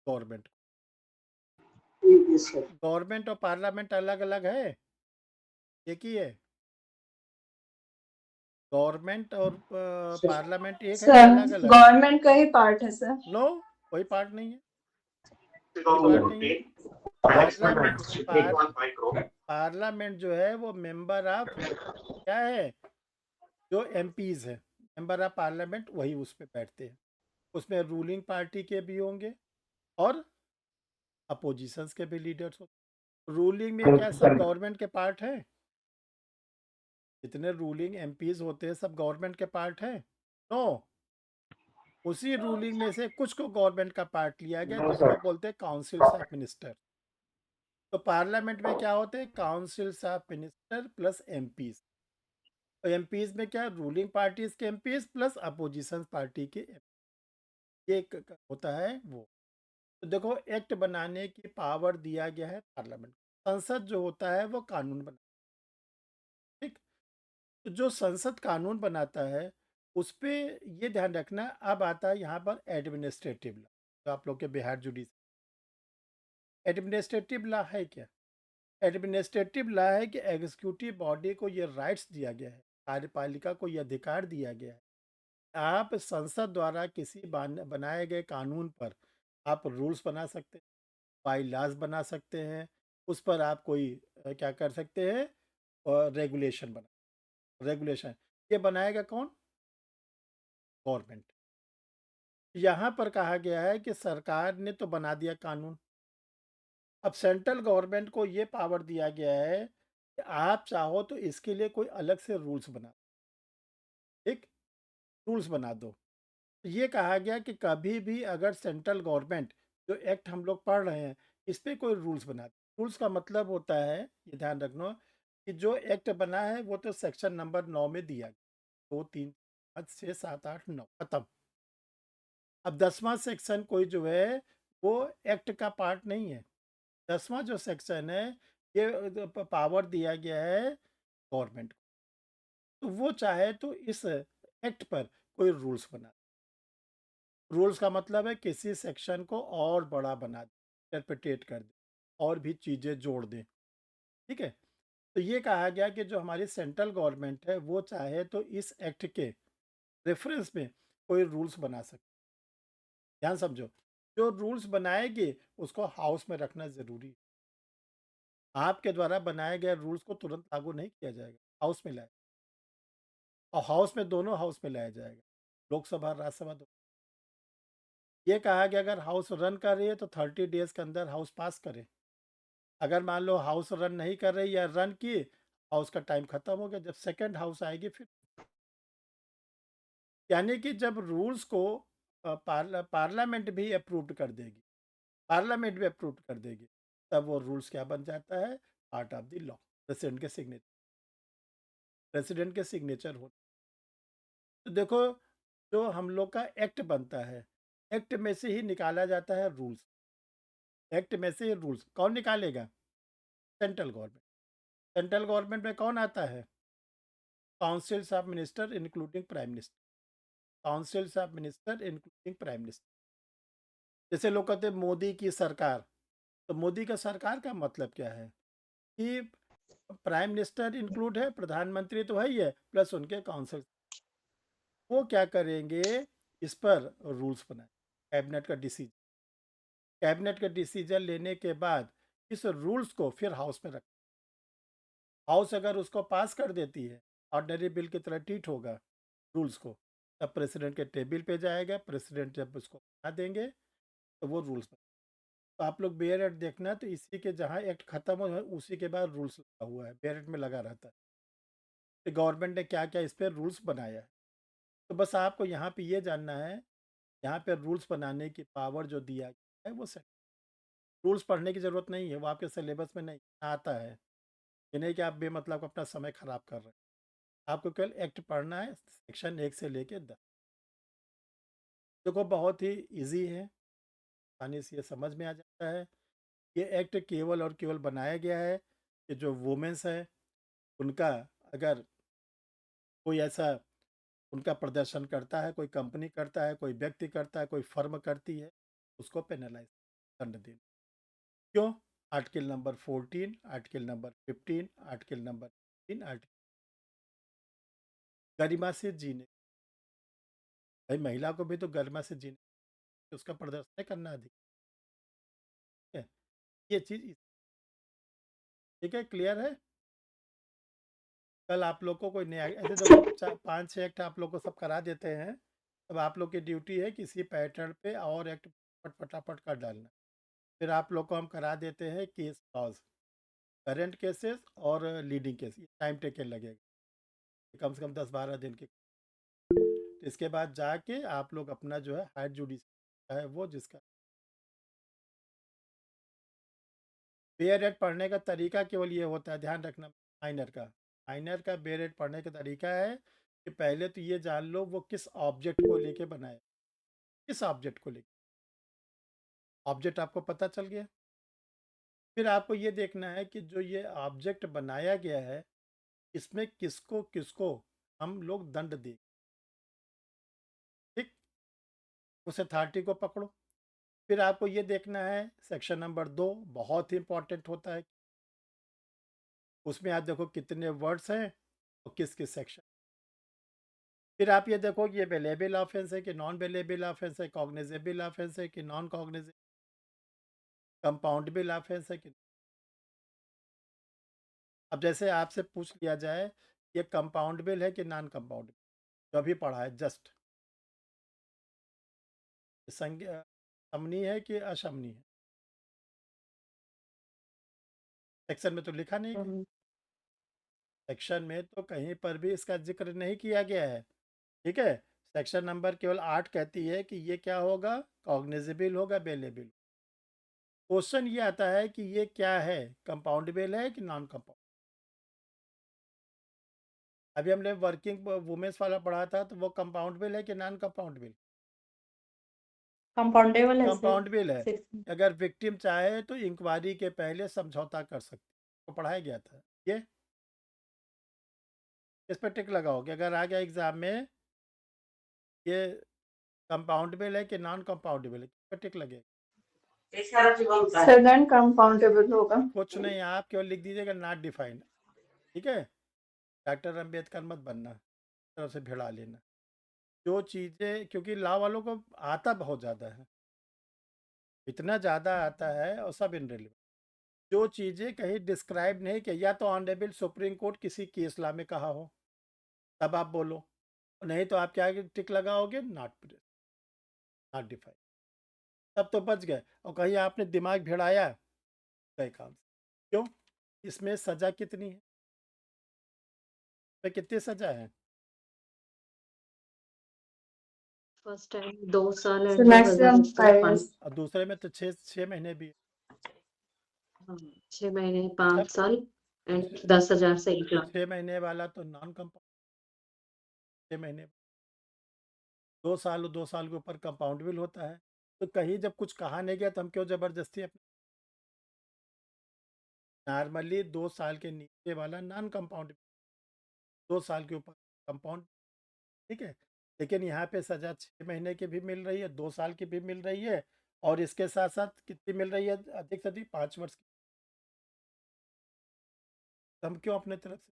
गवर्नमेंट। Yes sir. गवर्नमेंट और पार्लियामेंट अलग अलग है, एक ही है? गवर्नमेंट और पार्लियामेंट एक है कि सर अलग अलग? गवर्नमेंट का ही पार्ट है सर। नो, कोई पार्ट नहीं है, कोई पार्ट नहीं है। पार्लियामेंट जो है वो मेंबर ऑफ क्या है? जो एमपीज है, मेंबर ऑफ पार्लियामेंट, वही उस पर बैठते हैं। उसमें रूलिंग पार्टी के भी होंगे और अपोजिशंस के भी लीडर्स होंगे। रूलिंग में क्या सब गवर्नमेंट के पार्ट है? जितने रूलिंग एमपीज होते हैं सब गवर्नमेंट के पार्ट है? नो, उसी रूलिंग में से कुछ को गवर्नमेंट का पार्ट लिया गया, नो जिसको सर। बोलते हैं काउंसिल्स ऑफ मिनिस्टर। तो पार्लियामेंट में क्या होते हैं? Councils of minister plus MPs. तो एमपीज में क्या? रूलिंग पार्टीज के एमपीज प्लस अपोजिशन पार्टी के MP। ये होता है वो। तो देखो, एक्ट बनाने की पावर दिया गया है पार्लियामेंट। संसद जो होता है वो कानून बना, ठीक। तो जो संसद कानून बनाता है उस पे ये ध्यान रखना। अब आता है यहाँ पर एडमिनिस्ट्रेटिव लॉ, जो आप लोग के बिहार जुडिस। एडमिनिस्ट्रेटिव लॉ है क्या? एडमिनिस्ट्रेटिव लॉ है कि एग्जीक्यूटिव बॉडी को ये राइट्स दिया गया है, कार्यपालिका को ये अधिकार दिया गया है, आप संसद द्वारा किसी बनाए गए कानून पर आप रूल्स बना सकते हैं, बाई लॉज बना सकते हैं, उस पर आप कोई क्या कर सकते हैं? रेगुलेशन बना। रेगुलेशन ये बनाएगा कौन? गवर्नमेंट। यहाँ पर कहा गया है कि सरकार ने तो बना दिया कानून, अब सेंट्रल गवर्नमेंट को ये पावर दिया गया है कि आप चाहो तो इसके लिए कोई अलग से रूल्स बना, ठीक, रूल्स बना दो। तो ये कहा गया कि कभी भी अगर सेंट्रल गवर्नमेंट जो एक्ट हम लोग पढ़ रहे हैं इस पे कोई रूल्स बना दे, रूल्स का मतलब होता है, ये ध्यान रखना, कि जो एक्ट बना है वो तो सेक्शन नंबर 9 में दिया गया, 2 3 5 6 7 8 9 खत्म। अब 10वां सेक्शन कोई जो है वो एक्ट का पार्ट नहीं है। 10वां जो सेक्शन है ये पावर दिया गया है गवर्नमेंट को, तो वो चाहे तो इस एक्ट पर कोई रूल्स बना। रूल्स का मतलब है किसी सेक्शन को और बड़ा बना दे, इंटरप्रिटेट कर दे, और भी चीज़ें जोड़ दे, ठीक है। तो ये कहा गया कि जो हमारी सेंट्रल गवर्नमेंट है वो चाहे तो इस एक्ट के रेफरेंस में कोई रूल्स बना सकते। ध्यान समझो, जो रूल्स बनाएगी उसको हाउस में रखना जरूरी है। आपके द्वारा बनाए गए रूल्स को तुरंत लागू नहीं किया जाएगा, हाउस में लाए, और हाउस में दोनों हाउस में लाया जाएगा, लोकसभा राज्यसभा दोनों। ये कहा गया अगर हाउस रन कर रही है तो 30 डेज के अंदर हाउस पास करे। अगर मान लो हाउस रन नहीं कर रही या रन की, हाउस का टाइम खत्म हो गया, जब सेकंड हाउस आएगी फिर। यानी कि जब रूल्स को पार्लियामेंट भी अप्रूव कर देगी, पार्लियामेंट भी अप्रूव कर देगी, तब वो रूल्स क्या बन जाता है? Part of the law. President के सिग्नेचर, प्रेसिडेंट के सिग्नेचर हो। तो देखो, जो हम लोग का एक्ट बनता है, एक्ट में से ही निकाला जाता है रूल्स। एक्ट में से ही रूल्स कौन निकालेगा? Central government. सेंट्रल गवर्नमेंट में कौन आता है? Councils of minister including prime minister. Councils of minister including prime minister. जैसे लोग कहते हैं मोदी की सरकार, तो मोदी का सरकार का मतलब क्या है? कि प्राइम मिनिस्टर इंक्लूड है, प्रधानमंत्री तो है ही है, प्लस उनके काउंसिल। वो क्या करेंगे? इस पर रूल्स बनाए, कैबिनेट का डिसीजन। कैबिनेट का डिसीजन लेने के बाद इस रूल्स को फिर हाउस में रख, हाउस अगर उसको पास कर देती है, ऑर्डनरी बिल की तरह ट्रीट होगा रूल्स को, तब प्रेसिडेंट के टेबल पे जाएगा, प्रेसिडेंट जब उसको बना देंगे तो वो रूल्स। तो आप लोग बेयर एक्ट देखना, तो इसी के जहाँ एक्ट खत्म हो उसी के बाद रूल्स लगा हुआ है, बेयर एक्ट में लगा रहता है कि गवर्नमेंट ने क्या क्या इस पर रूल्स बनाया है। तो बस आपको यहाँ पे ये जानना है, यहाँ पे रूल्स बनाने की पावर जो दिया गया है वो सेट। रूल्स पढ़ने की ज़रूरत नहीं है, वो आपके सिलेबस में नहीं आता है। ये नहीं कि आप बेमतलब अपना समय खराब कर रहे हैं। आपको केवल एक्ट पढ़ना है, सेक्शन 1 से लेके 10। देखो, बहुत ही इजी है, आसानी से ये समझ में आ जाता है। ये एक्ट केवल और केवल बनाया गया है कि जो वुमेन्स है उनका, अगर कोई ऐसा उनका प्रदर्शन करता है, कोई कंपनी करता है, कोई व्यक्ति करता है, कोई फर्म करती है, उसको पेनलाइज, दंड देना। क्यों? Article number 14, article number 15, article number 18, article गरिमा से जीने। भाई, महिला को भी तो गरिमा से जीने, उसका प्रदर्शन नहीं करना अधिक है। ये चीज़ ठीक है, क्लियर है। कल आप लोग को कोई नया ऐसे तो 5-6 एक्ट आप लोग को सब करा देते हैं। अब आप लोग की ड्यूटी है किसी पैटर्न पे और एक्ट फटाफट कर डालना। फिर आप लोग को हम करा देते हैं केस लॉज, करंट केसेस और लीडिंग केस। टाइम टेकन लगेगा, कम से कम 10-12 दिन के। तो इसके बाद जाके आप लोग अपना जो है हायर जुडिशियल है वो जिसका बी.एड पढ़ने का तरीका केवल ये होता है, ध्यान रखना। माइनर का बी.एड पढ़ने का तरीका है कि पहले तो ये जान लो वो किस ऑब्जेक्ट को लेके बनाए, किस ऑब्जेक्ट को लेके। ऑब्जेक्ट आपको पता चल गया, फिर आपको ये देखना है कि जो ये ऑब्जेक्ट बनाया गया है इसमें किसको किसको हम लोग दंड दें। ठीक, उस अथॉरिटी को पकड़ो। फिर आपको ये देखना है सेक्शन नंबर 2 बहुत ही इंपॉर्टेंट होता है, उसमें आप देखो कितने वर्ड्स हैं और किस किस सेक्शन। फिर आप ये देखो कि ये बेलेबल ऑफेंस है कि नॉन बेलेबल ऑफेंस है, कॉग्निजेबल ऑफेंस है कि नॉन कॉग्निजेबल, कंपाउंडेबल ऑफेंस है कि। अब जैसे आपसे पूछ लिया जाए ये कंपाउंडेबल है कि नॉन कंपाउंडेबल, जो अभी पढ़ा है जस्ट, समनीय है कि अशमनीय है, सेक्शन में तो लिखा नहीं है। सेक्शन में तो कहीं पर भी इसका जिक्र नहीं किया गया है। ठीक है, सेक्शन नंबर केवल 8 कहती है कि ये क्या होगा, कॉग्निजेबल होगा, बेलेबल। क्वेश्चन ये आता है कि ये क्या है, कंपाउंडेबल है कि नॉन कंपाउंड। अभी हमने वर्किंग वुमेन्स वाला पढ़ा था, तो वो कंपाउंडेबल है कि नॉन कंपाउंडेबल? कंपाउंडेबल है कंपाउंडेबल है। सर। अगर विक्टिम चाहे तो इंक्वायरी के पहले समझौता कर सकती, तो पढ़ाया गया था ये। इस पर टिक लगाओगे अगर आ गया एग्जाम में ये कंपाउंडेबल है कि नॉन कंपाउंडेबल है, किस पर टिक लगेगा? सर नॉन कंपाउंडेबल होगा। कुछ नहीं, आप केवल लिख दीजिएगा नॉट डिफाइंड। ठीक है, डॉक्टर अम्बेडकर मत बनना, तरफ से भिड़ा लेना जो चीज़ें, क्योंकि लॉ वालों को आता बहुत ज़्यादा है, इतना ज़्यादा आता है और सब इनरिलेवेंट। जो चीज़ें कहीं डिस्क्राइब नहीं किया, या तो ऑनरेबल सुप्रीम कोर्ट किसी केस लॉ में कहा हो तब आप बोलो, नहीं तो आप क्या टिक लगाओगे, नॉट डिफाइंड, तब तो बच गए। और कहीं आपने दिमाग भिड़ाया गए काम से। क्यों? इसमें सज़ा कितनी है, कितनी सज़ा है? फर्स्ट टाइम 2 साल सर एंड मैक्सिमम 5 और दूसरे में तो 6 महीने भी है। 6 महीने 5 तब साल एंड 10,000 से 1 लाख। 6 महीने वाला तो नॉन कंपाउंड, 6 महीने 2 साल और 2 साल के ऊपर कंपाउंडेबल होता है। तो कहीं जब कुछ कहा नहीं गया तो हम क्यों ज़बरदस्ती अपने, नॉर्मली 2 साल के नीचे वाला नॉन कंपाउंडेबल, 2 साल के ऊपर कंपाउंड। ठीक है, लेकिन यहाँ पे सज़ा 6 महीने की भी मिल रही है, 2 साल की भी मिल रही है, और इसके साथ साथ कितनी मिल रही है, अधिक से अधिक 5 वर्ष की। तो हम क्यों अपने तरफ से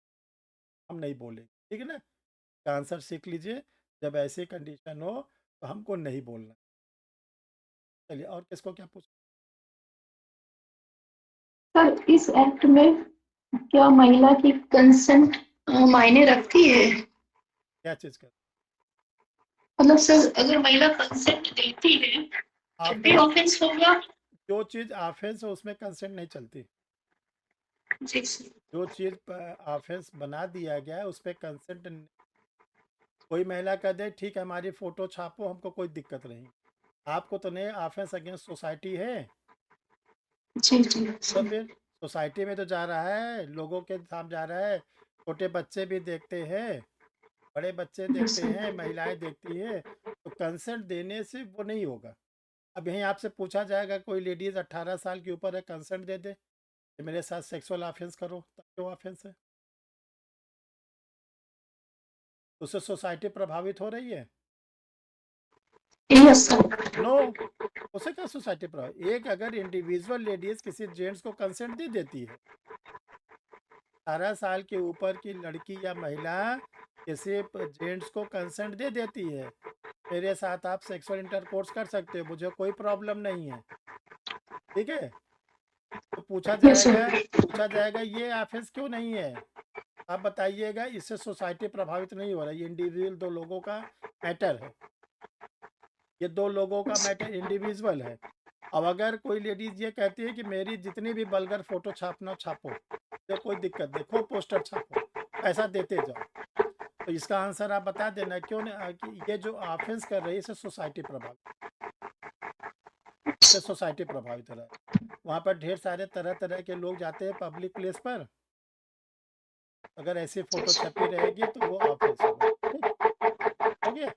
हम नहीं बोलेंगे? ठीक है ना, आंसर सीख लीजिए, जब ऐसी कंडीशन हो तो हमको नहीं बोलना। चलिए, और किसको क्या पूछ, सर इस एक्ट में क्या महिला की कंसेंट मायने रखती है? क्या चीज़ कर, मतलब सर अगर महिला कंसेंट देती है तब भी ऑफेंस, ऑफेंस होगा? जो चीज़ ऑफेंस है उसमें कंसेंट नहीं चलती। जी सर। जो चीज़ ऑफेंस बना दिया गया है उस पर कंसेंट। कोई महिला कह दे ठीक है हमारी फ़ोटो छापो, हमको कोई दिक्कत नहीं, आपको तो नहीं, ऑफेंस अगेंस्ट सोसाइटी है। जी जी तो सर। फिर सोसाइटी में तो जा रहा है, लोगों के साथ जा रहा है, छोटे बच्चे भी देखते हैं, बड़े बच्चे देखते हैं, महिलाएं देखती है, तो कंसेंट देने से वो नहीं होगा। अब यहीं आपसे पूछा जाएगा कोई लेडीज़ 18 साल के ऊपर है, कंसेंट दे दे कि मेरे साथ सेक्सुअल ऑफेंस करो, तब क्यों ऑफेंस है? उससे सोसाइटी प्रभावित हो रही है? Yes sir. नो, उसे क्या सोसाइटी प्रभावित? एक अगर इंडिविजुअल लेडीज किसी जेंट्स को कंसेंट दे देती है, 18 साल के ऊपर की लड़की या महिला किसी जेंट्स को कंसेंट दे देती है, मेरे साथ आप सेक्सुअल इंटरकोर्स कर सकते हो, मुझे कोई प्रॉब्लम नहीं है। ठीक है, तो यस सर। पूछा जाएगा ये ऑफेंस क्यों नहीं है, आप बताइएगा। इससे सोसाइटी प्रभावित नहीं हो रहा, ये इंडिविजुअल 2 लोगों का मैटर है, ये 2 लोगों का मैटर इंडिविजुअल है। अब अगर कोई लेडीज ये कहती है कि मेरी जितनी भी बल्गर फोटो छापना छापो, तो कोई दिक्कत, देखो पोस्टर छापो, पैसा देते जाओ, तो इसका आंसर आप बता देना क्यों नहीं कि ये जो ऑफेंस कर रही है इससे सोसाइटी प्रभावित हो रहा है। वहाँ पर ढेर सारे तरह तरह के लोग जाते हैं पब्लिक प्लेस पर, अगर ऐसी फोटो छपी रहेगी तो वो ऑफेंस होगा। ठीक हो गया।